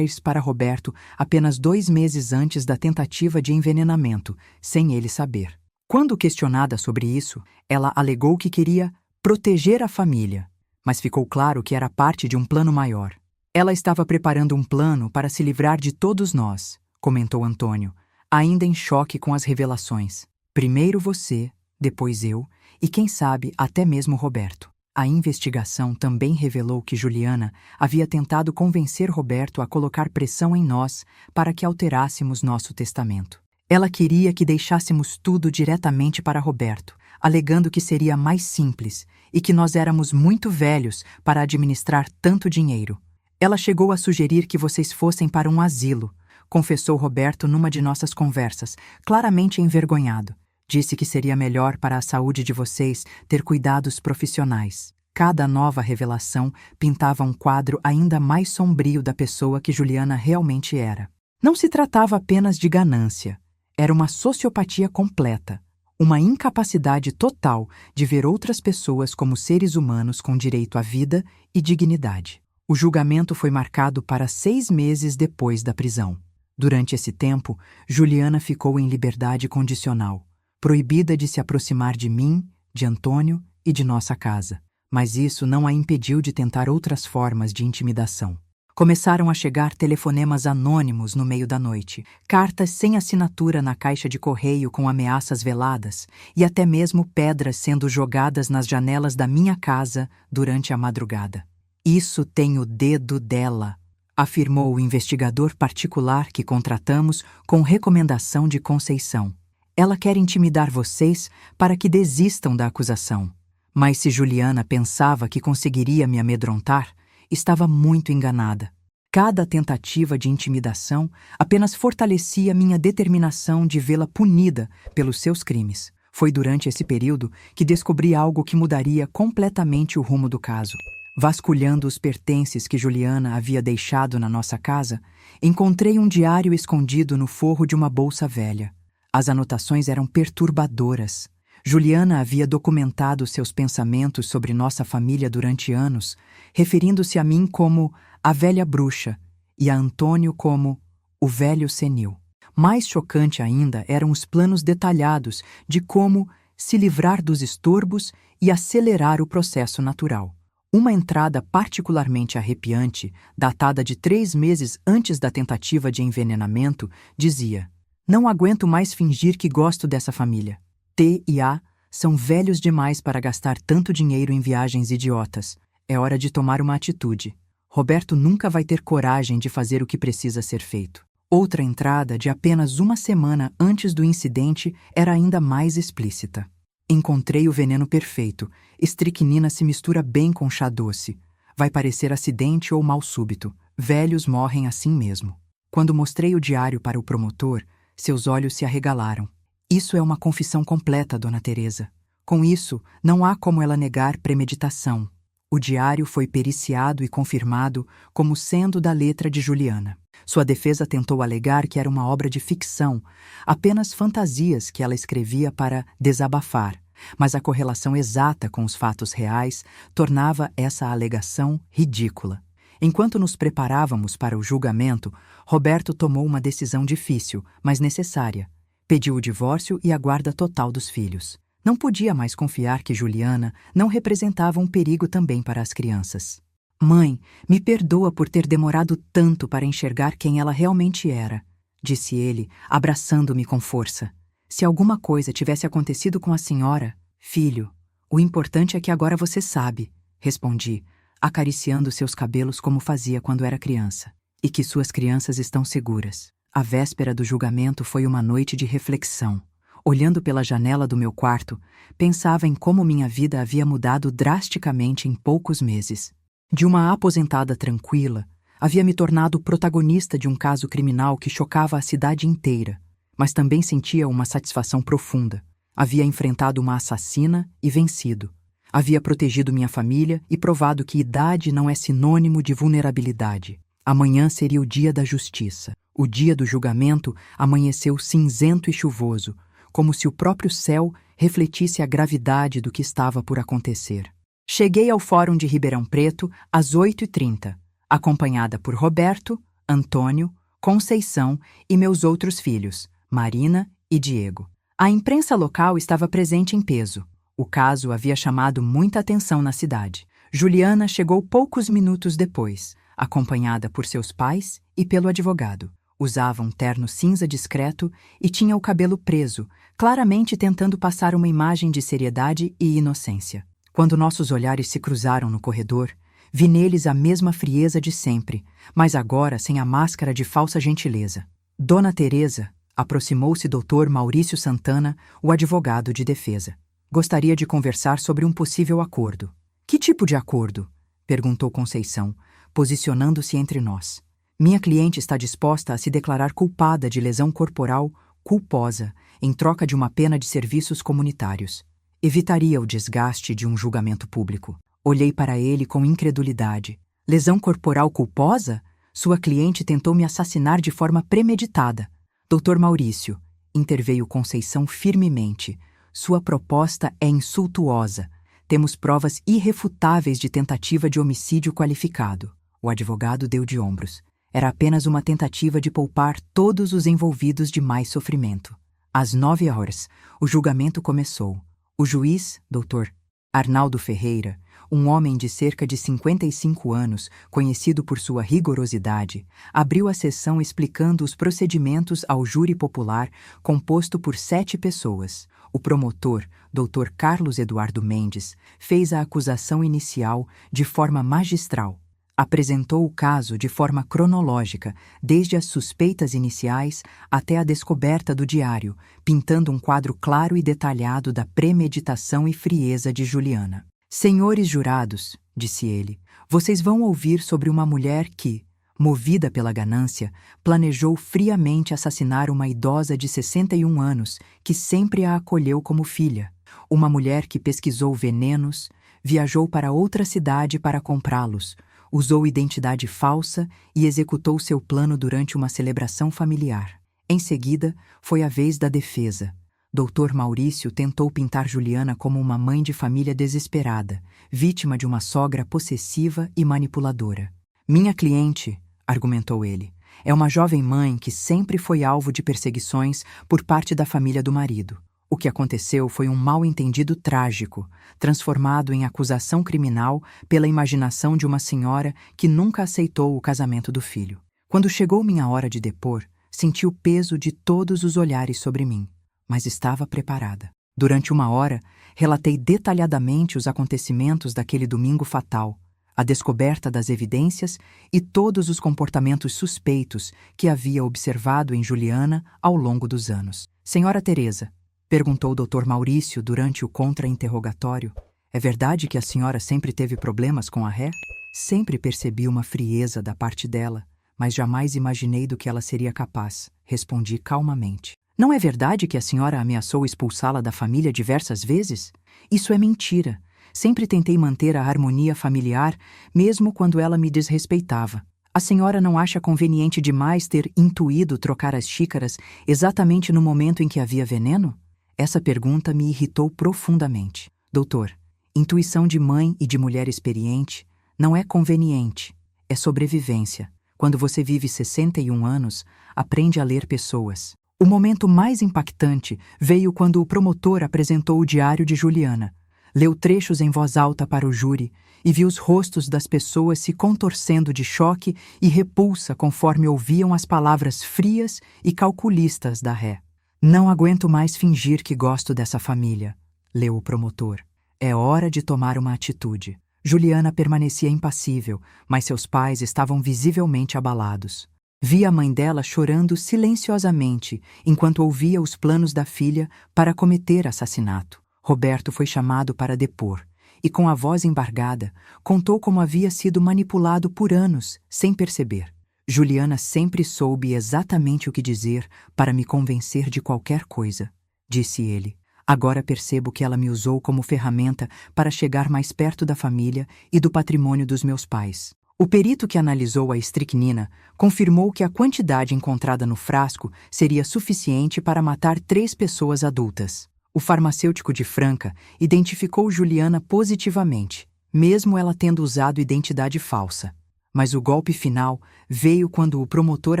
para Roberto apenas 2 meses antes da tentativa de envenenamento, sem ele saber. Quando questionada sobre isso, ela alegou que queria proteger a família, mas ficou claro que era parte de um plano maior. Ela estava preparando um plano para se livrar de todos nós, comentou Antônio, ainda em choque com as revelações. Primeiro você, depois eu, e quem sabe até mesmo Roberto. A investigação também revelou que Juliana havia tentado convencer Roberto a colocar pressão em nós para que alterássemos nosso testamento. Ela queria que deixássemos tudo diretamente para Roberto, alegando que seria mais simples e que nós éramos muito velhos para administrar tanto dinheiro. Ela chegou a sugerir que vocês fossem para um asilo, confessou Roberto numa de nossas conversas, claramente envergonhado. Disse que seria melhor para a saúde de vocês ter cuidados profissionais. Cada nova revelação pintava um quadro ainda mais sombrio da pessoa que Juliana realmente era. Não se tratava apenas de ganância. Era uma sociopatia completa, uma incapacidade total de ver outras pessoas como seres humanos com direito à vida e dignidade. O julgamento foi marcado para 6 meses depois da prisão. Durante esse tempo, Juliana ficou em liberdade condicional, proibida de se aproximar de mim, de Antônio e de nossa casa. Mas isso não a impediu de tentar outras formas de intimidação. Começaram a chegar telefonemas anônimos no meio da noite, cartas sem assinatura na caixa de correio com ameaças veladas e até mesmo pedras sendo jogadas nas janelas da minha casa durante a madrugada. Isso tem o dedo dela, afirmou o investigador particular que contratamos com recomendação de Conceição. Ela quer intimidar vocês para que desistam da acusação. Mas se Juliana pensava que conseguiria me amedrontar, estava muito enganada. Cada tentativa de intimidação apenas fortalecia minha determinação de vê-la punida pelos seus crimes. Foi durante esse período que descobri algo que mudaria completamente o rumo do caso. Vasculhando os pertences que Juliana havia deixado na nossa casa, encontrei um diário escondido no forro de uma bolsa velha. As anotações eram perturbadoras. Juliana havia documentado seus pensamentos sobre nossa família durante anos, referindo-se a mim como a velha bruxa e a Antônio como o velho senil. Mais chocante ainda eram os planos detalhados de como se livrar dos estorbos e acelerar o processo natural. Uma entrada particularmente arrepiante, datada de 3 meses antes da tentativa de envenenamento, dizia: "Não aguento mais fingir que gosto dessa família. T e A são velhos demais para gastar tanto dinheiro em viagens idiotas. É hora de tomar uma atitude. Roberto nunca vai ter coragem de fazer o que precisa ser feito." Outra entrada, de apenas uma semana antes do incidente, era ainda mais explícita. "Encontrei o veneno perfeito. Estricnina se mistura bem com chá doce. Vai parecer acidente ou mal súbito. Velhos morrem assim mesmo." Quando mostrei o diário para o promotor, seus olhos se arregalaram. "Isso é uma confissão completa, Dona Teresa. Com isso, não há como ela negar premeditação. O diário foi periciado e confirmado como sendo da letra de Juliana. Sua defesa tentou alegar que era uma obra de ficção, apenas fantasias que ela escrevia para desabafar, mas a correlação exata com os fatos reais tornava essa alegação ridícula. Enquanto nos preparávamos para o julgamento, Roberto tomou uma decisão difícil, mas necessária. Pediu o divórcio e a guarda total dos filhos. Não podia mais confiar que Juliana não representava um perigo também para as crianças. "Mãe, me perdoa por ter demorado tanto para enxergar quem ela realmente era", disse ele, abraçando-me com força. "Se alguma coisa tivesse acontecido com a senhora..." "Filho, o importante é que agora você sabe", respondi, acariciando seus cabelos como fazia quando era criança. "E que suas crianças estão seguras." A véspera do julgamento foi uma noite de reflexão. Olhando pela janela do meu quarto, pensava em como minha vida havia mudado drasticamente em poucos meses. De uma aposentada tranquila, havia me tornado protagonista de um caso criminal que chocava a cidade inteira, mas também sentia uma satisfação profunda. Havia enfrentado uma assassina e vencido. Havia protegido minha família e provado que idade não é sinônimo de vulnerabilidade. Amanhã seria o dia da justiça. O dia do julgamento amanheceu cinzento e chuvoso, como se o próprio céu refletisse a gravidade do que estava por acontecer. Cheguei ao Fórum de Ribeirão Preto às 8h30, acompanhada por Roberto, Antônio, Conceição e meus outros filhos, Marina e Diego. A imprensa local estava presente em peso. O caso havia chamado muita atenção na cidade. Juliana chegou poucos minutos depois, acompanhada por seus pais e pelo advogado. Usava um terno cinza discreto e tinha o cabelo preso, claramente tentando passar uma imagem de seriedade e inocência. Quando nossos olhares se cruzaram no corredor, vi neles a mesma frieza de sempre, mas agora sem a máscara de falsa gentileza. Dona Teresa, aproximou-se Dr. Maurício Santana, o advogado de defesa. "Gostaria de conversar sobre um possível acordo." "Que tipo de acordo?" perguntou Conceição, posicionando-se entre nós. "Minha cliente está disposta a se declarar culpada de lesão corporal culposa em troca de uma pena de serviços comunitários. Evitaria o desgaste de um julgamento público." Olhei para ele com incredulidade. "Lesão corporal culposa? Sua cliente tentou me assassinar de forma premeditada." "Dr. Maurício", interveio Conceição firmemente, "sua proposta é insultuosa. Temos provas irrefutáveis de tentativa de homicídio qualificado." O advogado deu de ombros. Era apenas uma tentativa de poupar todos os envolvidos de mais sofrimento. Às 9h, o julgamento começou. O juiz, Dr. Arnaldo Ferreira, um homem de cerca de 55 anos, conhecido por sua rigorosidade, abriu a sessão explicando os procedimentos ao júri popular, composto por 7 pessoas. O promotor, Dr. Carlos Eduardo Mendes, fez a acusação inicial de forma magistral. Apresentou o caso de forma cronológica, desde as suspeitas iniciais até a descoberta do diário, pintando um quadro claro e detalhado da premeditação e frieza de Juliana. Senhores jurados, disse ele, vocês vão ouvir sobre uma mulher que, movida pela ganância, planejou friamente assassinar uma idosa de 61 anos que sempre a acolheu como filha. Uma mulher que pesquisou venenos, viajou para outra cidade para comprá-los, usou identidade falsa e executou seu plano durante uma celebração familiar. Em seguida, foi a vez da defesa. Dr. Maurício tentou pintar Juliana como uma mãe de família desesperada, vítima de uma sogra possessiva e manipuladora. Minha cliente, argumentou ele, é uma jovem mãe que sempre foi alvo de perseguições por parte da família do marido. O que aconteceu foi um mal-entendido trágico, transformado em acusação criminal pela imaginação de uma senhora que nunca aceitou o casamento do filho. Quando chegou minha hora de depor, senti o peso de todos os olhares sobre mim, mas estava preparada. Durante 1 hora, relatei detalhadamente os acontecimentos daquele domingo fatal, a descoberta das evidências e todos os comportamentos suspeitos que havia observado em Juliana ao longo dos anos. Senhora Teresa, perguntou o Dr. Maurício durante o contra-interrogatório, é verdade que a senhora sempre teve problemas com a ré? Sempre percebi uma frieza da parte dela, mas jamais imaginei do que ela seria capaz, respondi calmamente. Não é verdade que a senhora ameaçou expulsá-la da família diversas vezes? Isso é mentira. Sempre tentei manter a harmonia familiar, mesmo quando ela me desrespeitava. A senhora não acha conveniente demais ter intuído trocar as xícaras exatamente no momento em que havia veneno? Essa pergunta me irritou profundamente. Doutor, intuição de mãe e de mulher experiente não é conveniente, é sobrevivência. Quando você vive 61 anos, aprende a ler pessoas. O momento mais impactante veio quando o promotor apresentou o diário de Juliana. Leu trechos em voz alta para o júri e viu os rostos das pessoas se contorcendo de choque e repulsa conforme ouviam as palavras frias e calculistas da ré. Não aguento mais fingir que gosto dessa família, leu o promotor. É hora de tomar uma atitude. Juliana permanecia impassível, mas seus pais estavam visivelmente abalados. Vi a mãe dela chorando silenciosamente enquanto ouvia os planos da filha para cometer assassinato. Roberto foi chamado para depor e, com a voz embargada, contou como havia sido manipulado por anos, sem perceber. Juliana sempre soube exatamente o que dizer para me convencer de qualquer coisa, disse ele. Agora percebo que ela me usou como ferramenta para chegar mais perto da família e do patrimônio dos meus pais. O perito que analisou a estricnina confirmou que a quantidade encontrada no frasco seria suficiente para matar 3 pessoas adultas. O farmacêutico de Franca identificou Juliana positivamente, mesmo ela tendo usado identidade falsa. Mas o golpe final veio quando o promotor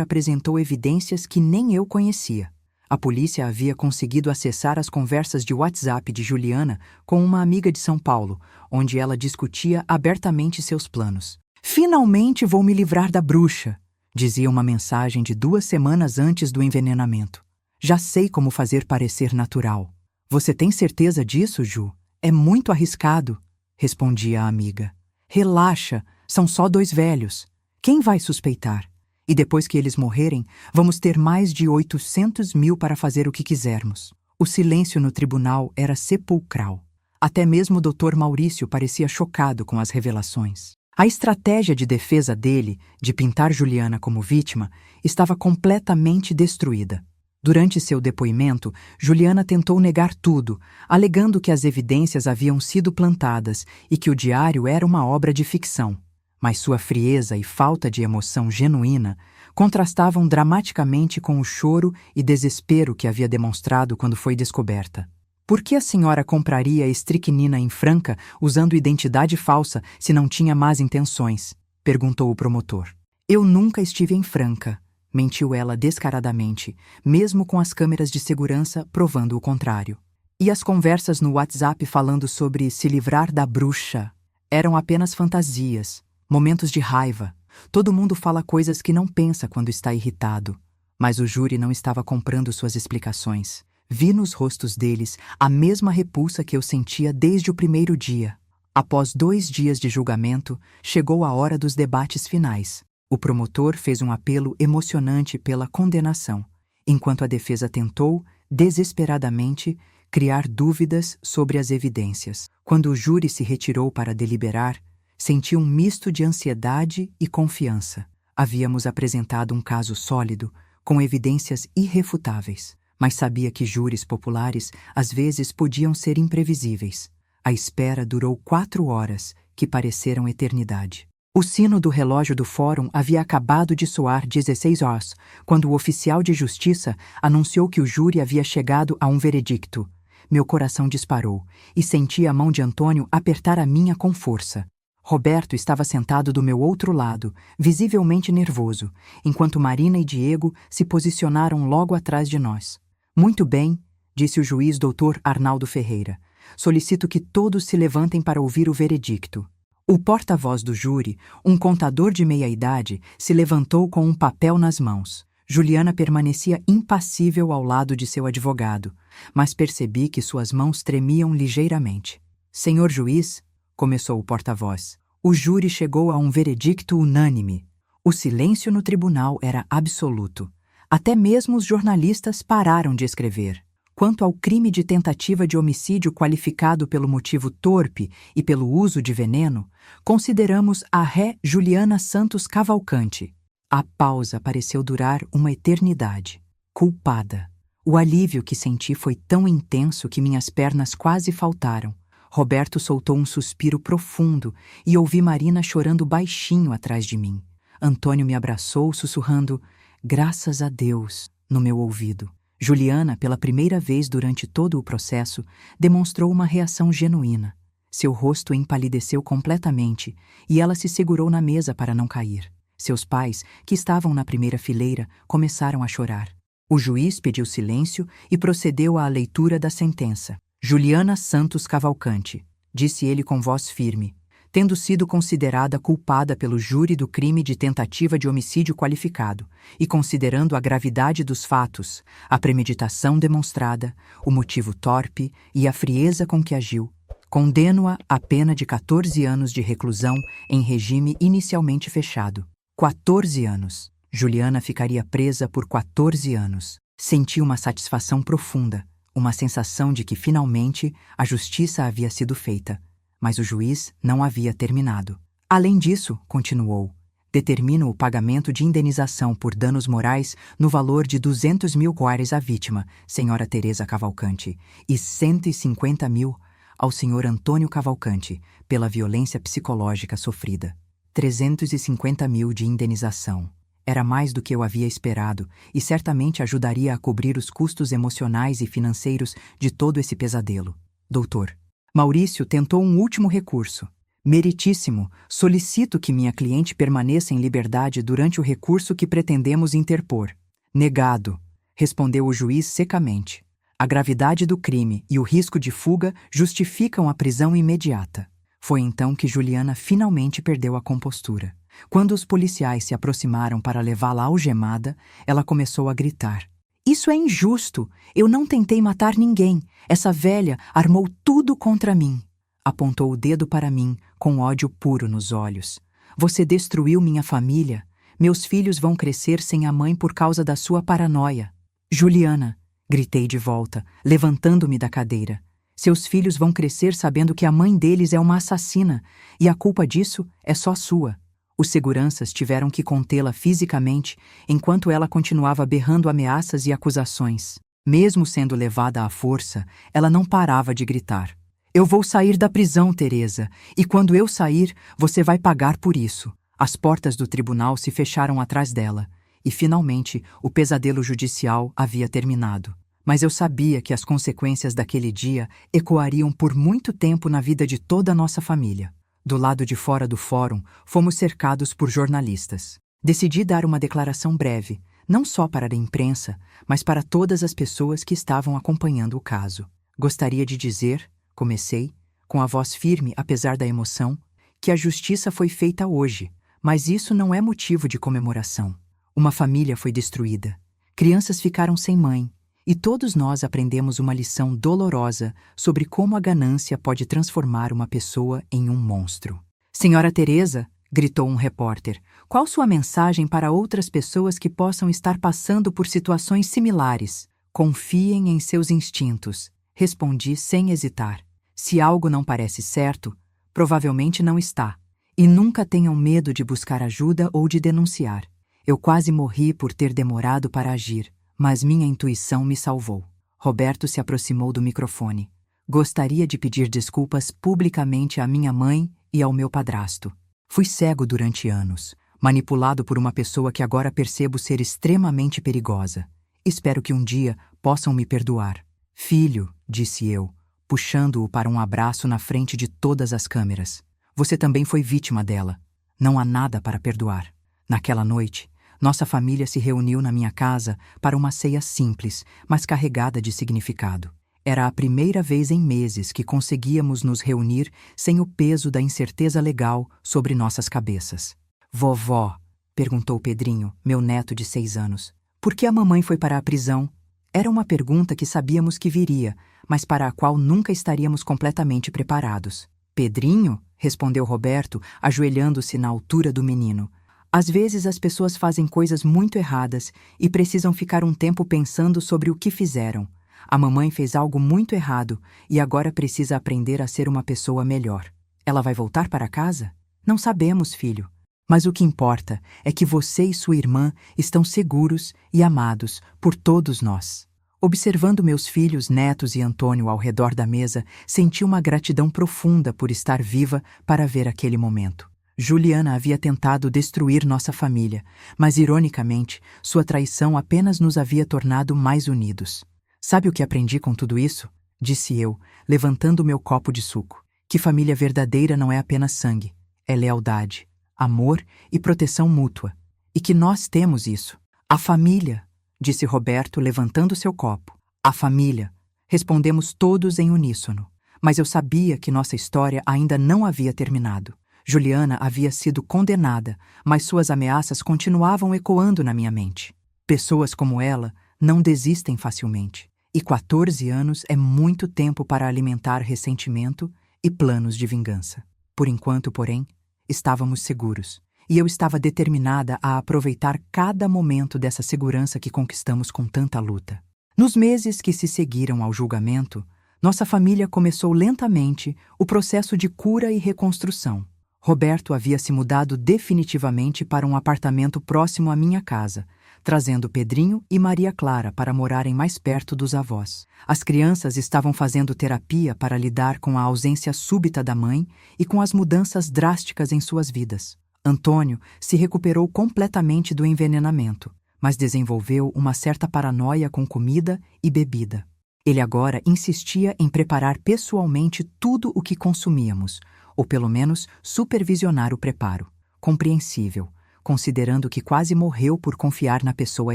apresentou evidências que nem eu conhecia. A polícia havia conseguido acessar as conversas de WhatsApp de Juliana com uma amiga de São Paulo, onde ela discutia abertamente seus planos. Finalmente vou me livrar da bruxa, dizia uma mensagem de 2 semanas antes do envenenamento. Já sei como fazer parecer natural. Você tem certeza disso, Ju? É muito arriscado, respondia a amiga. Relaxa, são só 2 velhos. Quem vai suspeitar? E depois que eles morrerem, vamos ter mais de 800 mil para fazer o que quisermos. O silêncio no tribunal era sepulcral. Até mesmo o Dr. Maurício parecia chocado com as revelações. A estratégia de defesa dele, de pintar Juliana como vítima, estava completamente destruída. Durante seu depoimento, Juliana tentou negar tudo, alegando que as evidências haviam sido plantadas e que o diário era uma obra de ficção. Mas sua frieza e falta de emoção genuína contrastavam dramaticamente com o choro e desespero que havia demonstrado quando foi descoberta. Por que a senhora compraria estricnina em Franca usando identidade falsa se não tinha más intenções? Perguntou o promotor. Eu nunca estive em Franca, mentiu ela descaradamente, mesmo com as câmeras de segurança provando o contrário. E as conversas no WhatsApp falando sobre se livrar da bruxa eram apenas fantasias, momentos de raiva. Todo mundo fala coisas que não pensa quando está irritado. Mas o júri não estava comprando suas explicações. Vi nos rostos deles a mesma repulsa que eu sentia desde o primeiro dia. Após 2 dias de julgamento, chegou a hora dos debates finais. O promotor fez um apelo emocionante pela condenação, enquanto a defesa tentou, desesperadamente, criar dúvidas sobre as evidências. Quando o júri se retirou para deliberar, senti um misto de ansiedade e confiança. Havíamos apresentado um caso sólido, com evidências irrefutáveis, mas sabia que júris populares às vezes podiam ser imprevisíveis. A espera durou 4 horas, que pareceram eternidade. O sino do relógio do fórum havia acabado de soar 16 horas, quando o oficial de justiça anunciou que o júri havia chegado a um veredicto. Meu coração disparou, e senti a mão de Antônio apertar a minha com força. Roberto estava sentado do meu outro lado, visivelmente nervoso, enquanto Marina e Diego se posicionaram logo atrás de nós. Muito bem, disse o juiz Dr. Arnaldo Ferreira. Solicito que todos se levantem para ouvir o veredicto. O porta-voz do júri, um contador de meia-idade, se levantou com um papel nas mãos. Juliana permanecia impassível ao lado de seu advogado, mas percebi que suas mãos tremiam ligeiramente. Senhor juiz, começou o porta-voz, o júri chegou a um veredicto unânime. O silêncio no tribunal era absoluto. Até mesmo os jornalistas pararam de escrever. Quanto ao crime de tentativa de homicídio qualificado pelo motivo torpe e pelo uso de veneno, consideramos a ré Juliana Santos Cavalcante. A pausa pareceu durar uma eternidade. Culpada. O alívio que senti foi tão intenso que minhas pernas quase faltaram. Roberto soltou um suspiro profundo e ouvi Marina chorando baixinho atrás de mim. Antônio me abraçou, sussurrando, "Graças a Deus", no meu ouvido. Juliana, pela primeira vez durante todo o processo, demonstrou uma reação genuína. Seu rosto empalideceu completamente e ela se segurou na mesa para não cair. Seus pais, que estavam na primeira fileira, começaram a chorar. O juiz pediu silêncio e procedeu à leitura da sentença. Juliana Santos Cavalcante, disse ele com voz firme, tendo sido considerada culpada pelo júri do crime de tentativa de homicídio qualificado e considerando a gravidade dos fatos, a premeditação demonstrada, o motivo torpe e a frieza com que agiu, condeno-a à pena de 14 anos de reclusão em regime inicialmente fechado. 14 anos. Juliana ficaria presa por 14 anos. Senti uma satisfação profunda, uma sensação de que finalmente a justiça havia sido feita. Mas o juiz não havia terminado. Além disso, continuou, determino o pagamento de indenização por danos morais no valor de 200 mil reais à vítima, senhora Teresa Cavalcante, e 150 mil ao senhor Antônio Cavalcante, pela violência psicológica sofrida. 350 mil de indenização. Era mais do que eu havia esperado e certamente ajudaria a cobrir os custos emocionais e financeiros de todo esse pesadelo. Doutor, Maurício tentou um último recurso. Meritíssimo, solicito que minha cliente permaneça em liberdade durante o recurso que pretendemos interpor. Negado, respondeu o juiz secamente. A gravidade do crime e o risco de fuga justificam a prisão imediata. Foi então que Juliana finalmente perdeu a compostura. Quando os policiais se aproximaram para levá-la algemada, ela começou a gritar. Isso é injusto! Eu não tentei matar ninguém. Essa velha armou tudo contra mim. Apontou o dedo para mim, com ódio puro nos olhos. Você destruiu minha família. Meus filhos vão crescer sem a mãe por causa da sua paranoia. Juliana, gritei de volta, levantando-me da cadeira. Seus filhos vão crescer sabendo que a mãe deles é uma assassina, e a culpa disso é só sua. Os seguranças tiveram que contê-la fisicamente, enquanto ela continuava berrando ameaças e acusações. Mesmo sendo levada à força, ela não parava de gritar. Eu vou sair da prisão, Teresa, e quando eu sair, você vai pagar por isso. As portas do tribunal se fecharam atrás dela, e finalmente o pesadelo judicial havia terminado. Mas eu sabia que as consequências daquele dia ecoariam por muito tempo na vida de toda a nossa família. Do lado de fora do fórum, fomos cercados por jornalistas. Decidi dar uma declaração breve, não só para a imprensa, mas para todas as pessoas que estavam acompanhando o caso. Gostaria de dizer, comecei, com a voz firme apesar da emoção, que a justiça foi feita hoje, mas isso não é motivo de comemoração. Uma família foi destruída. Crianças ficaram sem mãe, E todos nós aprendemos uma lição dolorosa sobre como a ganância pode transformar uma pessoa em um monstro. Senhora Teresa, gritou um repórter, qual sua mensagem para outras pessoas que possam estar passando por situações similares? Confiem em seus instintos, respondi sem hesitar. Se algo não parece certo, provavelmente não está. E nunca tenham medo de buscar ajuda ou de denunciar. Eu quase morri por ter demorado para agir, mas minha intuição me salvou. Roberto se aproximou do microfone. Gostaria de pedir desculpas publicamente à minha mãe e ao meu padrasto. Fui cego durante anos, manipulado por uma pessoa que agora percebo ser extremamente perigosa. Espero que um dia possam me perdoar. Filho, disse eu, puxando-o para um abraço na frente de todas as câmeras. Você também foi vítima dela. Não há nada para perdoar. Naquela noite, nossa família se reuniu na minha casa para uma ceia simples, mas carregada de significado. Era a primeira vez em meses que conseguíamos nos reunir sem o peso da incerteza legal sobre nossas cabeças. Vovó, perguntou Pedrinho, meu neto de 6 anos, por que a mamãe foi para a prisão? Era uma pergunta que sabíamos que viria, mas para a qual nunca estaríamos completamente preparados. Pedrinho, respondeu Roberto, ajoelhando-se na altura do menino. Às vezes as pessoas fazem coisas muito erradas e precisam ficar um tempo pensando sobre o que fizeram. A mamãe fez algo muito errado e agora precisa aprender a ser uma pessoa melhor. Ela vai voltar para casa? Não sabemos, filho. Mas o que importa é que você e sua irmã estão seguros e amados por todos nós. Observando meus filhos, netos e Antônio ao redor da mesa, senti uma gratidão profunda por estar viva para ver aquele momento. Juliana havia tentado destruir nossa família, mas ironicamente, sua traição apenas nos havia tornado mais unidos. Sabe o que aprendi com tudo isso? Disse eu, levantando meu copo de suco. Que família verdadeira não é apenas sangue, é lealdade, amor e proteção mútua. E que nós temos isso. A família, disse Roberto, levantando seu copo. A família, respondemos todos em uníssono. Mas eu sabia que nossa história ainda não havia terminado. Juliana havia sido condenada, mas suas ameaças continuavam ecoando na minha mente. Pessoas como ela não desistem facilmente. E 14 anos é muito tempo para alimentar ressentimento e planos de vingança. Por enquanto, porém, estávamos seguros. E eu estava determinada a aproveitar cada momento dessa segurança que conquistamos com tanta luta. Nos meses que se seguiram ao julgamento, nossa família começou lentamente o processo de cura e reconstrução. Roberto havia se mudado definitivamente para um apartamento próximo à minha casa, trazendo Pedrinho e Maria Clara para morarem mais perto dos avós. As crianças estavam fazendo terapia para lidar com a ausência súbita da mãe e com as mudanças drásticas em suas vidas. Antônio se recuperou completamente do envenenamento, mas desenvolveu uma certa paranoia com comida e bebida. Ele agora insistia em preparar pessoalmente tudo o que consumíamos, ou pelo menos supervisionar o preparo. Compreensível, considerando que quase morreu por confiar na pessoa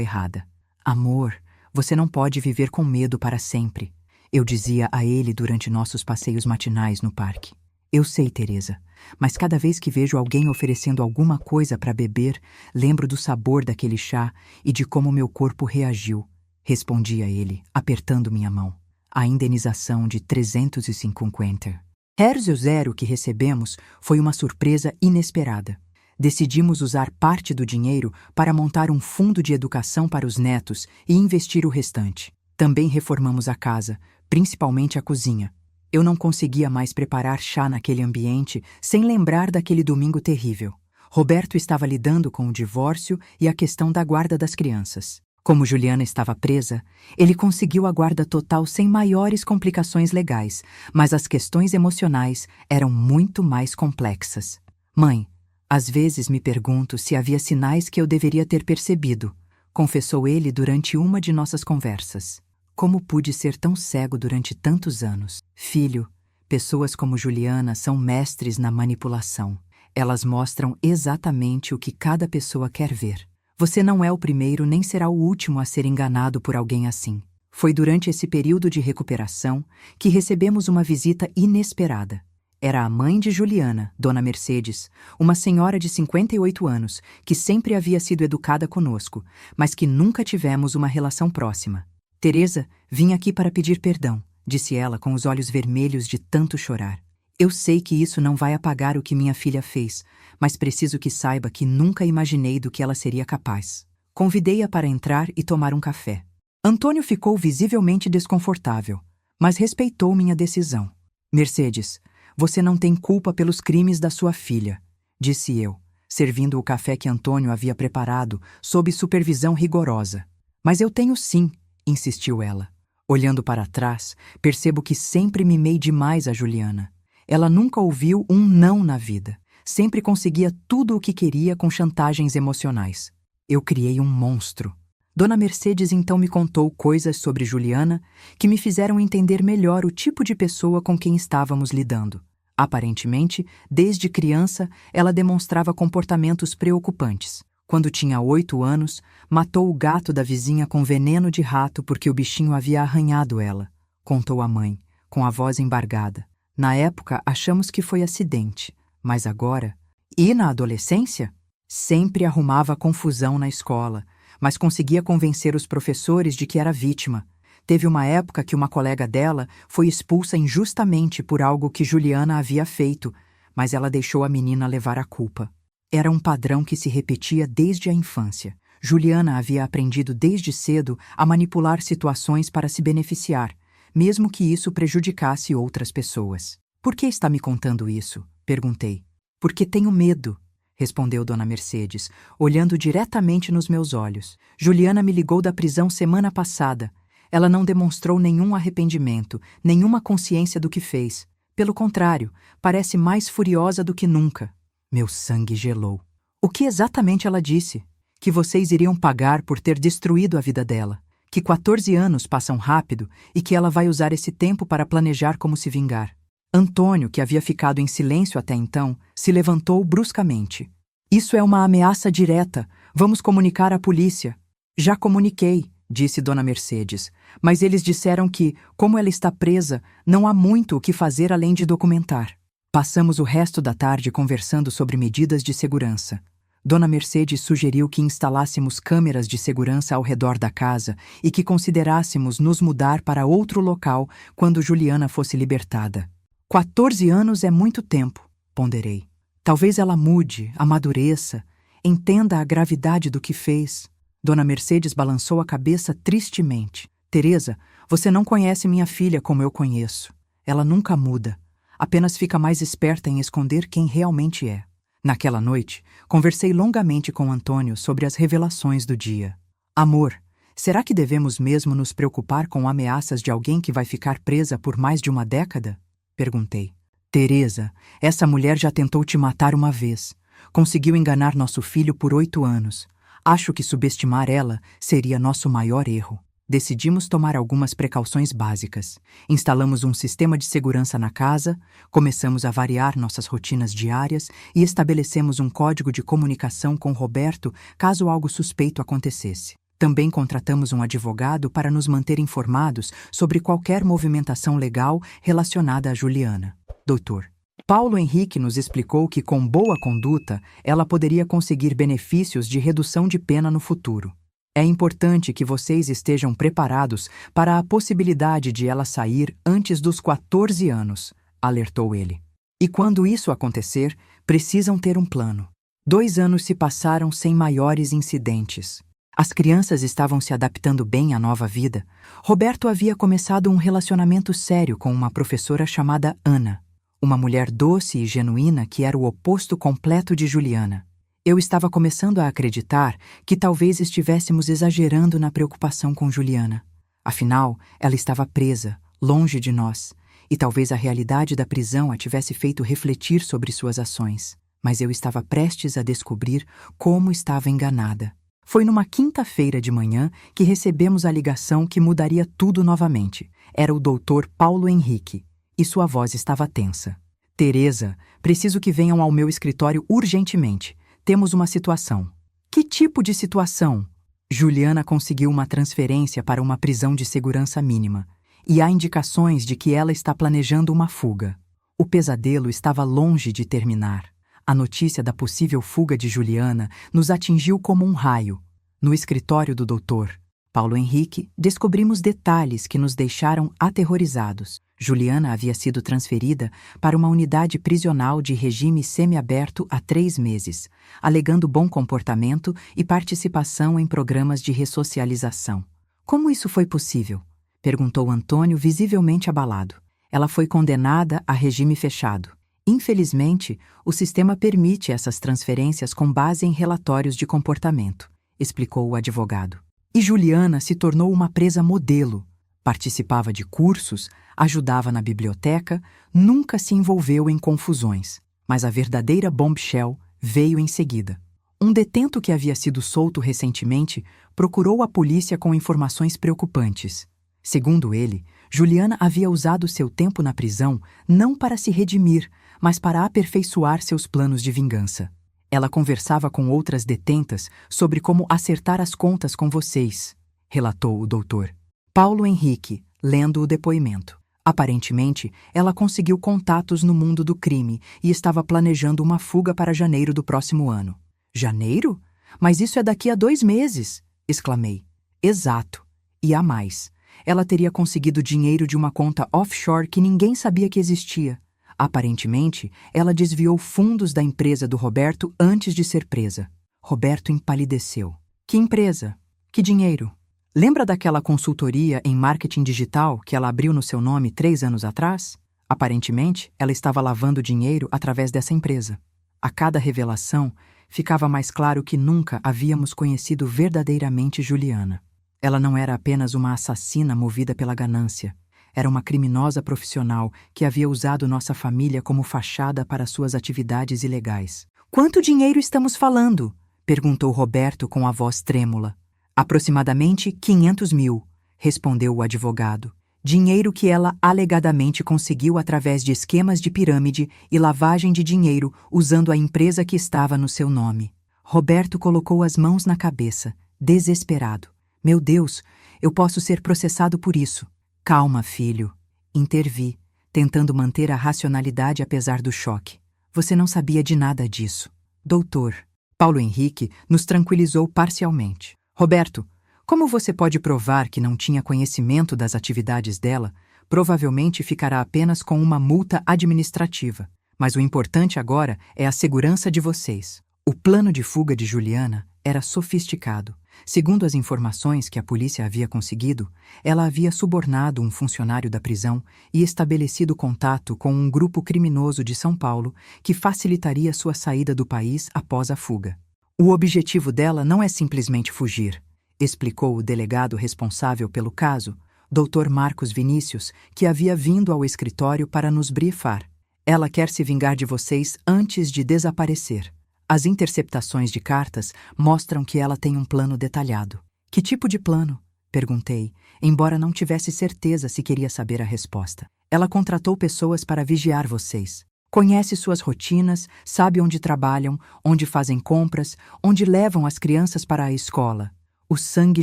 errada. Amor, você não pode viver com medo para sempre, eu dizia a ele durante nossos passeios matinais no parque. Eu sei, Teresa, mas cada vez que vejo alguém oferecendo alguma coisa para beber, lembro do sabor daquele chá e de como meu corpo reagiu, respondia ele, apertando minha mão. A indenização de 350. Herz zero que recebemos foi uma surpresa inesperada. Decidimos usar parte do dinheiro para montar um fundo de educação para os netos e investir o restante. Também reformamos a casa, principalmente a cozinha. Eu não conseguia mais preparar chá naquele ambiente sem lembrar daquele domingo terrível. Roberto estava lidando com o divórcio e a questão da guarda das crianças. Como Juliana estava presa, ele conseguiu a guarda total sem maiores complicações legais, mas as questões emocionais eram muito mais complexas. Mãe, às vezes me pergunto se havia sinais que eu deveria ter percebido, confessou ele durante uma de nossas conversas. Como pude ser tão cego durante tantos anos? Filho, pessoas como Juliana são mestres na manipulação. Elas mostram exatamente o que cada pessoa quer ver. Você não é o primeiro nem será o último a ser enganado por alguém assim. Foi durante esse período de recuperação que recebemos uma visita inesperada. Era a mãe de Juliana, Dona Mercedes, uma senhora de 58 anos, que sempre havia sido educada conosco, mas que nunca tivemos uma relação próxima. Teresa, vim aqui para pedir perdão, disse ela com os olhos vermelhos de tanto chorar. Eu sei que isso não vai apagar o que minha filha fez, mas preciso que saiba que nunca imaginei do que ela seria capaz. Convidei-a para entrar e tomar um café. Antônio ficou visivelmente desconfortável, mas respeitou minha decisão. Mercedes, você não tem culpa pelos crimes da sua filha, disse eu, servindo o café que Antônio havia preparado sob supervisão rigorosa. Mas eu tenho sim, insistiu ela. Olhando para trás, percebo que sempre mimei demais a Juliana. Ela nunca ouviu um não na vida. Sempre conseguia tudo o que queria com chantagens emocionais. Eu criei um monstro. Dona Mercedes então me contou coisas sobre Juliana que me fizeram entender melhor o tipo de pessoa com quem estávamos lidando. Aparentemente, desde criança, ela demonstrava comportamentos preocupantes. Quando tinha 8 anos, matou o gato da vizinha com veneno de rato porque o bichinho havia arranhado ela, contou a mãe, com a voz embargada. Na época, achamos que foi acidente, mas agora... E na adolescência? Sempre arrumava confusão na escola, mas conseguia convencer os professores de que era vítima. Teve uma época que uma colega dela foi expulsa injustamente por algo que Juliana havia feito, mas ela deixou a menina levar a culpa. Era um padrão que se repetia desde a infância. Juliana havia aprendido desde cedo a manipular situações para se beneficiar, mesmo que isso prejudicasse outras pessoas. Por que está me contando isso? Perguntei. Porque tenho medo, respondeu Dona Mercedes, olhando diretamente nos meus olhos. Juliana me ligou da prisão semana passada. Ela não demonstrou nenhum arrependimento, nenhuma consciência do que fez. Pelo contrário, parece mais furiosa do que nunca. Meu sangue gelou. O que exatamente ela disse? Que vocês iriam pagar por ter destruído a vida dela. Que 14 anos passam rápido e que ela vai usar esse tempo para planejar como se vingar. Antônio, que havia ficado em silêncio até então, se levantou bruscamente. Isso é uma ameaça direta. Vamos comunicar à polícia. Já comuniquei, disse Dona Mercedes, mas eles disseram que, como ela está presa, não há muito o que fazer além de documentar. Passamos o resto da tarde conversando sobre medidas de segurança. Dona Mercedes sugeriu que instalássemos câmeras de segurança ao redor da casa e que considerássemos nos mudar para outro local quando Juliana fosse libertada. 14 anos é muito tempo, ponderei. Talvez ela mude, amadureça, entenda a gravidade do que fez. Dona Mercedes balançou a cabeça tristemente. Teresa, você não conhece minha filha como eu conheço. Ela nunca muda. Apenas fica mais esperta em esconder quem realmente é. Naquela noite, conversei longamente com Antônio sobre as revelações do dia. Amor, será que devemos mesmo nos preocupar com ameaças de alguém que vai ficar presa por mais de uma década? Perguntei. Teresa, essa mulher já tentou te matar uma vez. Conseguiu enganar nosso filho por 8 anos. Acho que subestimar ela seria nosso maior erro. Decidimos tomar algumas precauções básicas. Instalamos um sistema de segurança na casa, começamos a variar nossas rotinas diárias e estabelecemos um código de comunicação com Roberto caso algo suspeito acontecesse. Também contratamos um advogado para nos manter informados sobre qualquer movimentação legal relacionada a Juliana. Doutor Paulo Henrique nos explicou que, com boa conduta, ela poderia conseguir benefícios de redução de pena no futuro. É importante que vocês estejam preparados para a possibilidade de ela sair antes dos 14 anos, alertou ele. E quando isso acontecer, precisam ter um plano. 2 anos se passaram sem maiores incidentes. As crianças estavam se adaptando bem à nova vida. Roberto havia começado um relacionamento sério com uma professora chamada Ana, uma mulher doce e genuína que era o oposto completo de Juliana. Eu estava começando a acreditar que talvez estivéssemos exagerando na preocupação com Juliana. Afinal, ela estava presa, longe de nós, e talvez a realidade da prisão a tivesse feito refletir sobre suas ações. Mas eu estava prestes a descobrir como estava enganada. Foi numa quinta-feira de manhã que recebemos a ligação que mudaria tudo novamente. Era o doutor Paulo Henrique, e sua voz estava tensa. Teresa, preciso que venham ao meu escritório urgentemente. Temos uma situação. Que tipo de situação? Juliana conseguiu uma transferência para uma prisão de segurança mínima, e há indicações de que ela está planejando uma fuga. O pesadelo estava longe de terminar. A notícia da possível fuga de Juliana nos atingiu como um raio. No escritório do doutor Paulo Henrique, descobrimos detalhes que nos deixaram aterrorizados. Juliana havia sido transferida para uma unidade prisional de regime semiaberto há 3 meses, alegando bom comportamento e participação em programas de ressocialização. Como isso foi possível? Perguntou Antônio, visivelmente abalado. Ela foi condenada a regime fechado. Infelizmente, o sistema permite essas transferências com base em relatórios de comportamento, explicou o advogado. E Juliana se tornou uma presa modelo. Participava de cursos, ajudava na biblioteca, nunca se envolveu em confusões. Mas a verdadeira bombshell veio em seguida. Um detento que havia sido solto recentemente procurou a polícia com informações preocupantes. Segundo ele, Juliana havia usado seu tempo na prisão não para se redimir, mas para aperfeiçoar seus planos de vingança. Ela conversava com outras detentas sobre como acertar as contas com vocês, relatou o doutor. Paulo Henrique, lendo o depoimento. Aparentemente, ela conseguiu contatos no mundo do crime e estava planejando uma fuga para janeiro do próximo ano. Janeiro? Mas isso é daqui a 2 meses, exclamei. Exato. E há mais. Ela teria conseguido dinheiro de uma conta offshore que ninguém sabia que existia. Aparentemente, ela desviou fundos da empresa do Roberto antes de ser presa. Roberto empalideceu. Que empresa? Que dinheiro? Lembra daquela consultoria em marketing digital que ela abriu no seu nome 3 anos atrás? Aparentemente, ela estava lavando dinheiro através dessa empresa. A cada revelação, ficava mais claro que nunca havíamos conhecido verdadeiramente Juliana. Ela não era apenas uma assassina movida pela ganância. Era uma criminosa profissional que havia usado nossa família como fachada para suas atividades ilegais. Quanto dinheiro estamos falando? Perguntou Roberto com a voz trêmula. Aproximadamente 500 mil, respondeu o advogado. Dinheiro que ela alegadamente conseguiu através de esquemas de pirâmide e lavagem de dinheiro usando a empresa que estava no seu nome. Roberto colocou as mãos na cabeça, desesperado. Meu Deus, eu posso ser processado por isso. Calma, filho. Intervi, tentando manter a racionalidade apesar do choque. Você não sabia de nada disso. Doutor. Paulo Henrique nos tranquilizou parcialmente. Roberto, como você pode provar que não tinha conhecimento das atividades dela, provavelmente ficará apenas com uma multa administrativa. Mas o importante agora é a segurança de vocês. O plano de fuga de Juliana era sofisticado. Segundo as informações que a polícia havia conseguido, ela havia subornado um funcionário da prisão e estabelecido contato com um grupo criminoso de São Paulo que facilitaria sua saída do país após a fuga. O objetivo dela não é simplesmente fugir, explicou o delegado responsável pelo caso, Dr. Marcos Vinícius, que havia vindo ao escritório para nos briefar. Ela quer se vingar de vocês antes de desaparecer. As interceptações de cartas mostram que ela tem um plano detalhado. Que tipo de plano? Perguntei, embora não tivesse certeza se queria saber a resposta. Ela contratou pessoas para vigiar vocês. Conhece suas rotinas, sabe onde trabalham, onde fazem compras, onde levam as crianças para a escola. O sangue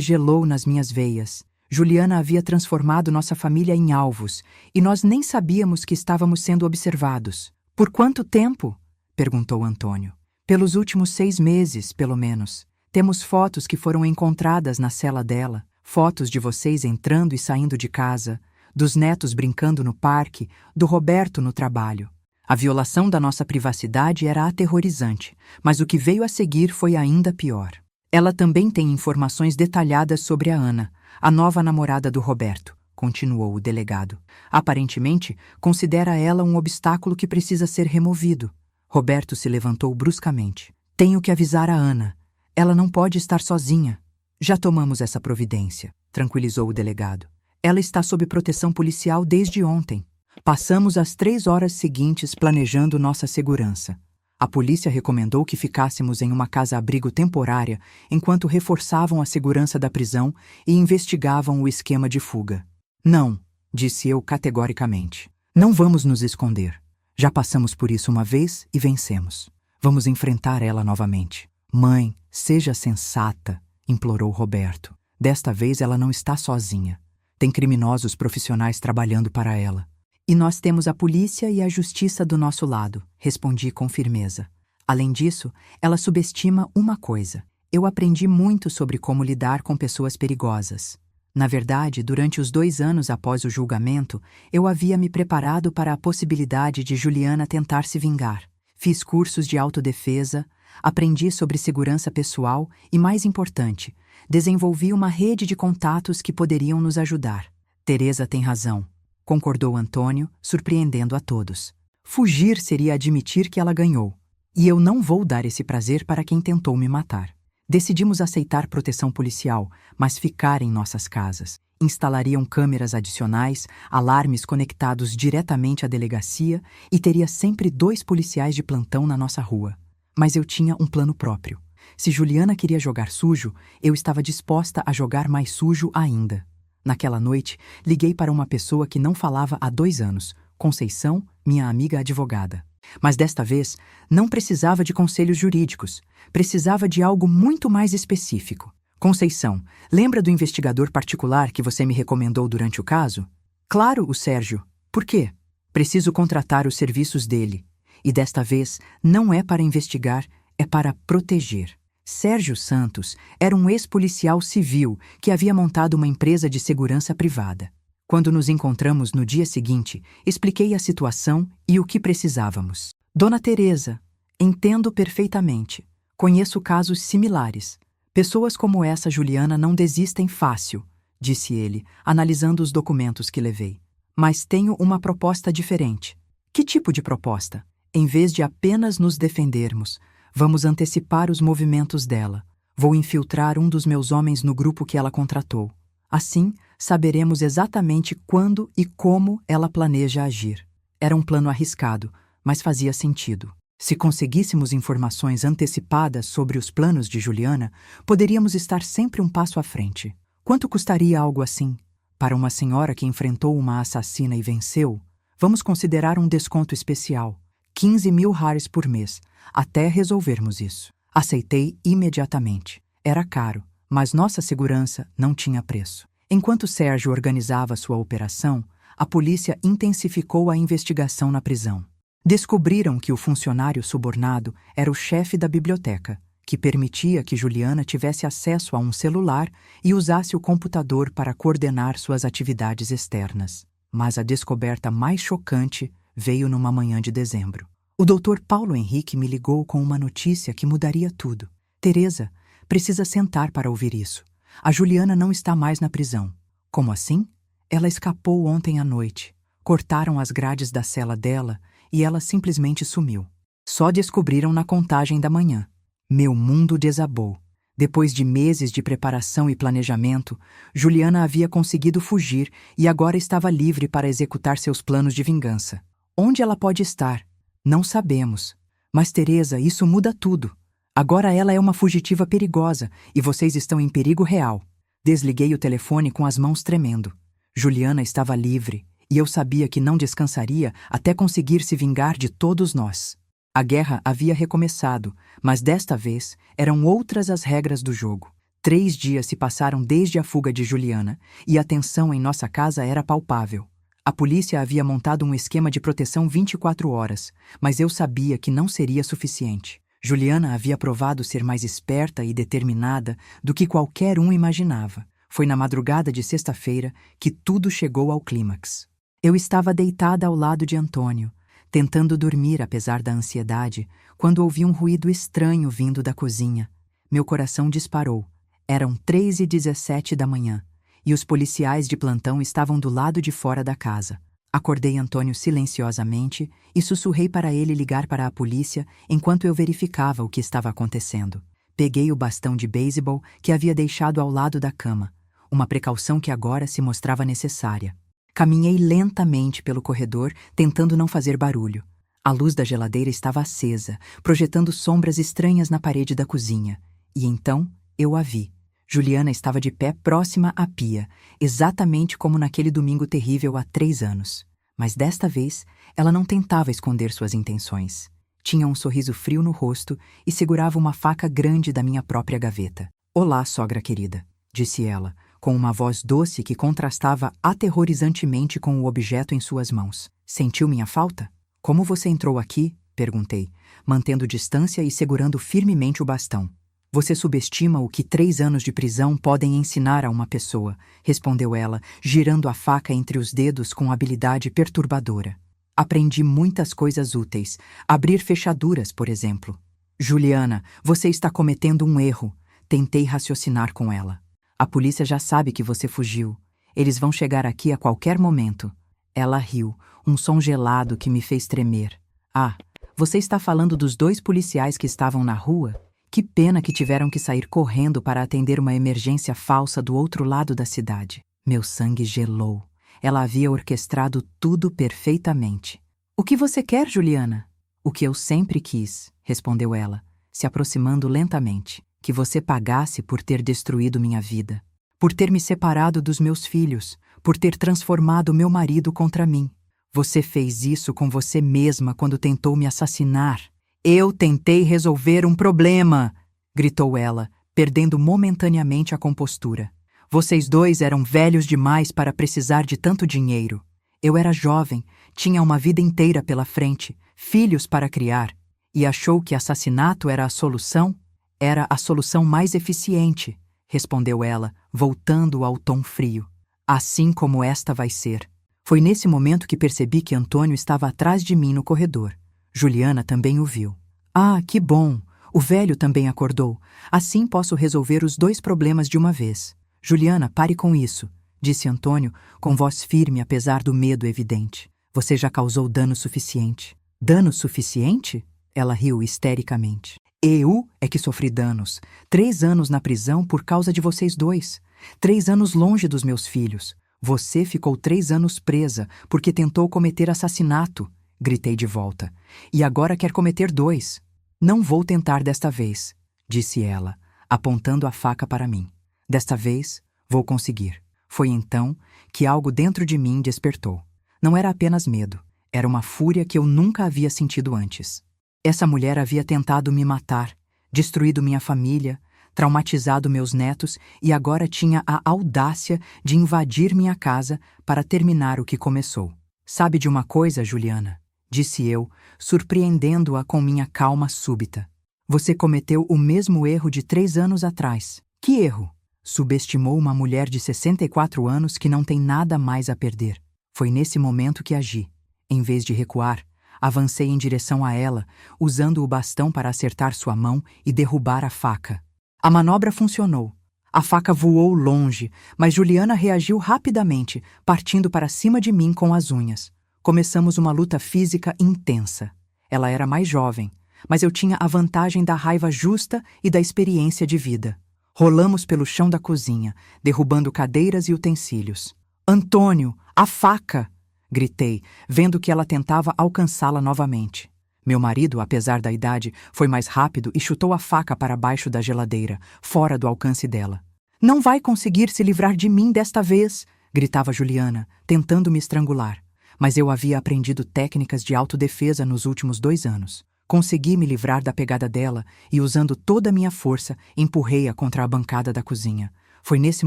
gelou nas minhas veias. Juliana havia transformado nossa família em alvos, e nós nem sabíamos que estávamos sendo observados. Por quanto tempo? Perguntou Antônio. Pelos últimos 6 meses, pelo menos. Temos fotos que foram encontradas na cela dela, fotos de vocês entrando e saindo de casa, dos netos brincando no parque, do Roberto no trabalho. A violação da nossa privacidade era aterrorizante, mas o que veio a seguir foi ainda pior. Ela também tem informações detalhadas sobre a Ana, a nova namorada do Roberto, continuou o delegado. Aparentemente, considera ela um obstáculo que precisa ser removido. Roberto se levantou bruscamente. Tenho que avisar a Ana. Ela não pode estar sozinha. Já tomamos essa providência, tranquilizou o delegado. Ela está sob proteção policial desde ontem. Passamos as 3 horas seguintes planejando nossa segurança. A polícia recomendou que ficássemos em uma casa-abrigo temporária enquanto reforçavam a segurança da prisão e investigavam o esquema de fuga. Não, disse eu categoricamente. Não vamos nos esconder. Já passamos por isso uma vez e vencemos. Vamos enfrentar ela novamente. Mãe, seja sensata, implorou Roberto. Desta vez ela não está sozinha. Tem criminosos profissionais trabalhando para ela. E nós temos a polícia e a justiça do nosso lado, respondi com firmeza. Além disso, ela subestima uma coisa. Eu aprendi muito sobre como lidar com pessoas perigosas. Na verdade, durante os 2 anos após o julgamento, eu havia me preparado para a possibilidade de Juliana tentar se vingar. Fiz cursos de autodefesa, aprendi sobre segurança pessoal e, mais importante, desenvolvi uma rede de contatos que poderiam nos ajudar. Teresa tem razão, concordou Antônio, surpreendendo a todos. Fugir seria admitir que ela ganhou, e eu não vou dar esse prazer para quem tentou me matar. Decidimos aceitar proteção policial, mas ficar em nossas casas. Instalariam câmeras adicionais, alarmes conectados diretamente à delegacia e teria sempre 2 policiais de plantão na nossa rua. Mas eu tinha um plano próprio. Se Juliana queria jogar sujo, eu estava disposta a jogar mais sujo ainda. Naquela noite, liguei para uma pessoa que não falava há 2 anos, Conceição, minha amiga advogada. Mas desta vez, não precisava de conselhos jurídicos. Precisava de algo muito mais específico. Conceição, lembra do investigador particular que você me recomendou durante o caso? Claro, o Sérgio. Por quê? Preciso contratar os serviços dele. E desta vez, não é para investigar, é para proteger. Sérgio Santos era um ex-policial civil que havia montado uma empresa de segurança privada. Quando nos encontramos no dia seguinte, expliquei a situação e o que precisávamos. Dona Teresa, entendo perfeitamente. Conheço casos similares. Pessoas como essa Juliana não desistem fácil, disse ele, analisando os documentos que levei. Mas tenho uma proposta diferente. Que tipo de proposta? Em vez de apenas nos defendermos, vamos antecipar os movimentos dela. Vou infiltrar um dos meus homens no grupo que ela contratou. Assim, saberemos exatamente quando e como ela planeja agir. Era um plano arriscado, mas fazia sentido. Se conseguíssemos informações antecipadas sobre os planos de Juliana, poderíamos estar sempre um passo à frente. Quanto custaria algo assim? Para uma senhora que enfrentou uma assassina e venceu, vamos considerar um desconto especial. 15.000 reais por mês, até resolvermos isso. Aceitei imediatamente. Era caro, mas nossa segurança não tinha preço. Enquanto Sérgio organizava sua operação, a polícia intensificou a investigação na prisão. Descobriram que o funcionário subornado era o chefe da biblioteca, que permitia que Juliana tivesse acesso a um celular e usasse o computador para coordenar suas atividades externas. Mas a descoberta mais chocante veio numa manhã de dezembro. O Dr. Paulo Henrique me ligou com uma notícia que mudaria tudo. Teresa, precisa sentar para ouvir isso. A Juliana não está mais na prisão. Como assim? Ela escapou ontem à noite. Cortaram as grades da cela dela e ela simplesmente sumiu. Só descobriram na contagem da manhã. Meu mundo desabou. Depois de meses de preparação e planejamento, Juliana havia conseguido fugir e agora estava livre para executar seus planos de vingança. Onde ela pode estar? Não sabemos. Mas, Teresa, isso muda tudo. Agora ela é uma fugitiva perigosa e vocês estão em perigo real. Desliguei o telefone com as mãos tremendo. Juliana estava livre e eu sabia que não descansaria até conseguir se vingar de todos nós. A guerra havia recomeçado, mas desta vez eram outras as regras do jogo. 3 dias se passaram desde a fuga de Juliana e a tensão em nossa casa era palpável. A polícia havia montado um esquema de proteção 24 horas, mas eu sabia que não seria suficiente. Juliana havia provado ser mais esperta e determinada do que qualquer um imaginava. Foi na madrugada de sexta-feira que tudo chegou ao clímax. Eu estava deitada ao lado de Antônio, tentando dormir apesar da ansiedade, quando ouvi um ruído estranho vindo da cozinha. Meu coração disparou. Eram 3h17 da manhã, e os policiais de plantão estavam do lado de fora da casa. Acordei Antônio silenciosamente e sussurrei para ele ligar para a polícia enquanto eu verificava o que estava acontecendo. Peguei o bastão de beisebol que havia deixado ao lado da cama, uma precaução que agora se mostrava necessária. Caminhei lentamente pelo corredor, tentando não fazer barulho. A luz da geladeira estava acesa, projetando sombras estranhas na parede da cozinha. E então eu a vi. Juliana estava de pé próxima à pia, exatamente como naquele domingo terrível há 3 anos. Mas desta vez, ela não tentava esconder suas intenções. Tinha um sorriso frio no rosto e segurava uma faca grande da minha própria gaveta. "Olá, sogra querida", disse ela, com uma voz doce que contrastava aterrorizantemente com o objeto em suas mãos. "Sentiu minha falta? Como você entrou aqui?", perguntei, mantendo distância e segurando firmemente o bastão. Você subestima o que 3 anos de prisão podem ensinar a uma pessoa, respondeu ela, girando a faca entre os dedos com habilidade perturbadora. Aprendi muitas coisas úteis. Abrir fechaduras, por exemplo. Juliana, você está cometendo um erro. Tentei raciocinar com ela. A polícia já sabe que você fugiu. Eles vão chegar aqui a qualquer momento. Ela riu, um som gelado que me fez tremer. Ah, você está falando dos 2 policiais que estavam na rua? Que pena que tiveram que sair correndo para atender uma emergência falsa do outro lado da cidade. Meu sangue gelou. Ela havia orquestrado tudo perfeitamente. O que você quer, Juliana? O que eu sempre quis, respondeu ela, se aproximando lentamente. Que você pagasse por ter destruído minha vida. Por ter me separado dos meus filhos. Por ter transformado meu marido contra mim. Você fez isso com você mesma quando tentou me assassinar. Eu tentei resolver um problema, gritou ela, perdendo momentaneamente a compostura. Vocês 2 eram velhos demais para precisar de tanto dinheiro. Eu era jovem, tinha uma vida inteira pela frente, filhos para criar, e achou que assassinato era a solução? Era a solução mais eficiente, respondeu ela, voltando ao tom frio. Assim como esta vai ser. Foi nesse momento que percebi que Antônio estava atrás de mim no corredor. Juliana também o viu. Ah, que bom! O velho também acordou. Assim posso resolver os 2 problemas de uma vez. Juliana, pare com isso, disse Antônio, com voz firme apesar do medo evidente. Você já causou dano suficiente. Dano suficiente? Ela riu histericamente. Eu é que sofri danos. 3 anos na prisão por causa de vocês 2. 3 anos longe dos meus filhos. Você ficou 3 anos presa porque tentou cometer assassinato, gritei de volta. E agora quer cometer 2. Não vou tentar desta vez, disse ela, apontando a faca para mim. Desta vez, vou conseguir. Foi então que algo dentro de mim despertou. Não era apenas medo, era uma fúria que eu nunca havia sentido antes. Essa mulher havia tentado me matar, destruído minha família, traumatizado meus netos e agora tinha a audácia de invadir minha casa para terminar o que começou. Sabe de uma coisa, Juliana? Disse eu, surpreendendo-a com minha calma súbita. Você cometeu o mesmo erro de 3 anos atrás. Que erro? Subestimou uma mulher de 64 anos que não tem nada mais a perder. Foi nesse momento que agi. Em vez de recuar, avancei em direção a ela, usando o bastão para acertar sua mão e derrubar a faca. A manobra funcionou. A faca voou longe, mas Juliana reagiu rapidamente, partindo para cima de mim com as unhas. Começamos uma luta física intensa. Ela era mais jovem, mas eu tinha a vantagem da raiva justa e da experiência de vida. Rolamos pelo chão da cozinha, derrubando cadeiras e utensílios. Antônio, a faca! Gritei, vendo que ela tentava alcançá-la novamente. Meu marido, apesar da idade, foi mais rápido e chutou a faca para baixo da geladeira, fora do alcance dela. Não vai conseguir se livrar de mim desta vez, gritava Juliana, tentando me estrangular. Mas eu havia aprendido técnicas de autodefesa nos últimos 2 anos. Consegui me livrar da pegada dela e, usando toda a minha força, empurrei-a contra a bancada da cozinha. Foi nesse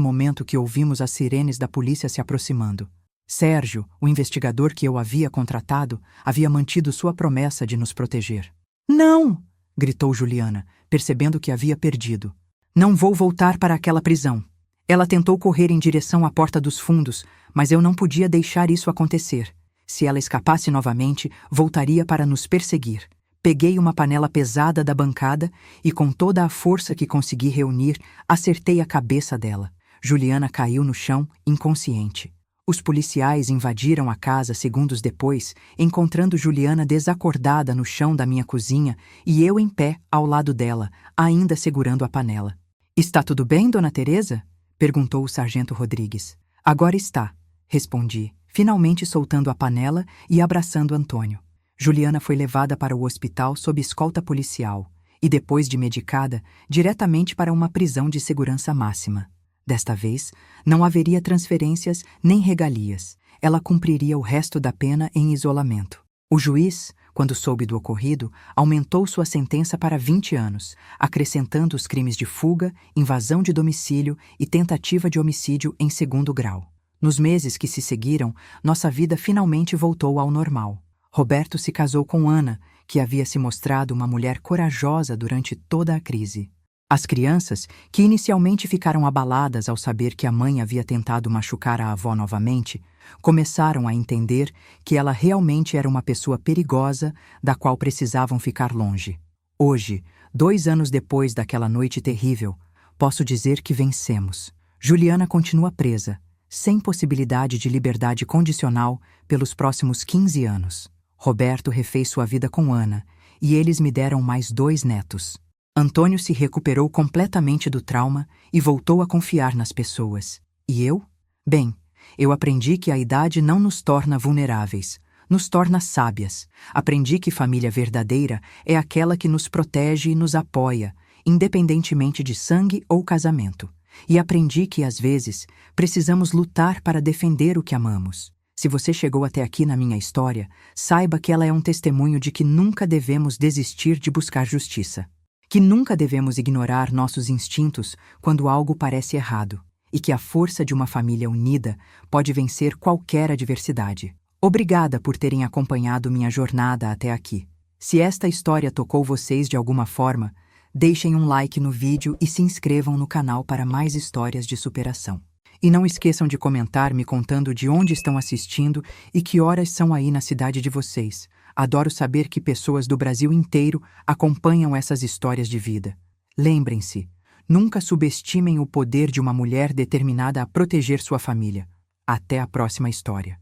momento que ouvimos as sirenes da polícia se aproximando. Sérgio, o investigador que eu havia contratado, havia mantido sua promessa de nos proteger. Não! Gritou Juliana, percebendo que havia perdido. Não vou voltar para aquela prisão. Ela tentou correr em direção à porta dos fundos, mas eu não podia deixar isso acontecer. Se ela escapasse novamente, voltaria para nos perseguir. Peguei uma panela pesada da bancada e, com toda a força que consegui reunir, acertei a cabeça dela. Juliana caiu no chão, inconsciente. Os policiais invadiram a casa segundos depois, encontrando Juliana desacordada no chão da minha cozinha e eu em pé ao lado dela, ainda segurando a panela. Está tudo bem, Dona Teresa? Perguntou o sargento Rodrigues. Agora está, respondi, finalmente soltando a panela e abraçando Antônio. Juliana foi levada para o hospital sob escolta policial e, depois de medicada, diretamente para uma prisão de segurança máxima. Desta vez, não haveria transferências nem regalias. Ela cumpriria o resto da pena em isolamento. O juiz, quando soube do ocorrido, aumentou sua sentença para 20 anos, acrescentando os crimes de fuga, invasão de domicílio e tentativa de homicídio em 2º grau. Nos meses que se seguiram, nossa vida finalmente voltou ao normal. Roberto se casou com Ana, que havia se mostrado uma mulher corajosa durante toda a crise. As crianças, que inicialmente ficaram abaladas ao saber que a mãe havia tentado machucar a avó novamente, começaram a entender que ela realmente era uma pessoa perigosa da qual precisavam ficar longe. Hoje, 2 anos depois daquela noite terrível, posso dizer que vencemos. Juliana continua presa, sem possibilidade de liberdade condicional pelos próximos 15 anos. Roberto refez sua vida com Ana, e eles me deram mais 2 netos. Antônio se recuperou completamente do trauma e voltou a confiar nas pessoas. E eu? Bem, eu aprendi que a idade não nos torna vulneráveis, nos torna sábias. Aprendi que família verdadeira é aquela que nos protege e nos apoia, independentemente de sangue ou casamento. E aprendi que, às vezes, precisamos lutar para defender o que amamos. Se você chegou até aqui na minha história, saiba que ela é um testemunho de que nunca devemos desistir de buscar justiça. Que nunca devemos ignorar nossos instintos quando algo parece errado, e que a força de uma família unida pode vencer qualquer adversidade. Obrigada por terem acompanhado minha jornada até aqui. Se esta história tocou vocês de alguma forma, deixem um like no vídeo e se inscrevam no canal para mais histórias de superação. E não esqueçam de comentar me contando de onde estão assistindo e que horas são aí na cidade de vocês. Adoro saber que pessoas do Brasil inteiro acompanham essas histórias de vida. Lembrem-se, nunca subestimem o poder de uma mulher determinada a proteger sua família. Até a próxima história.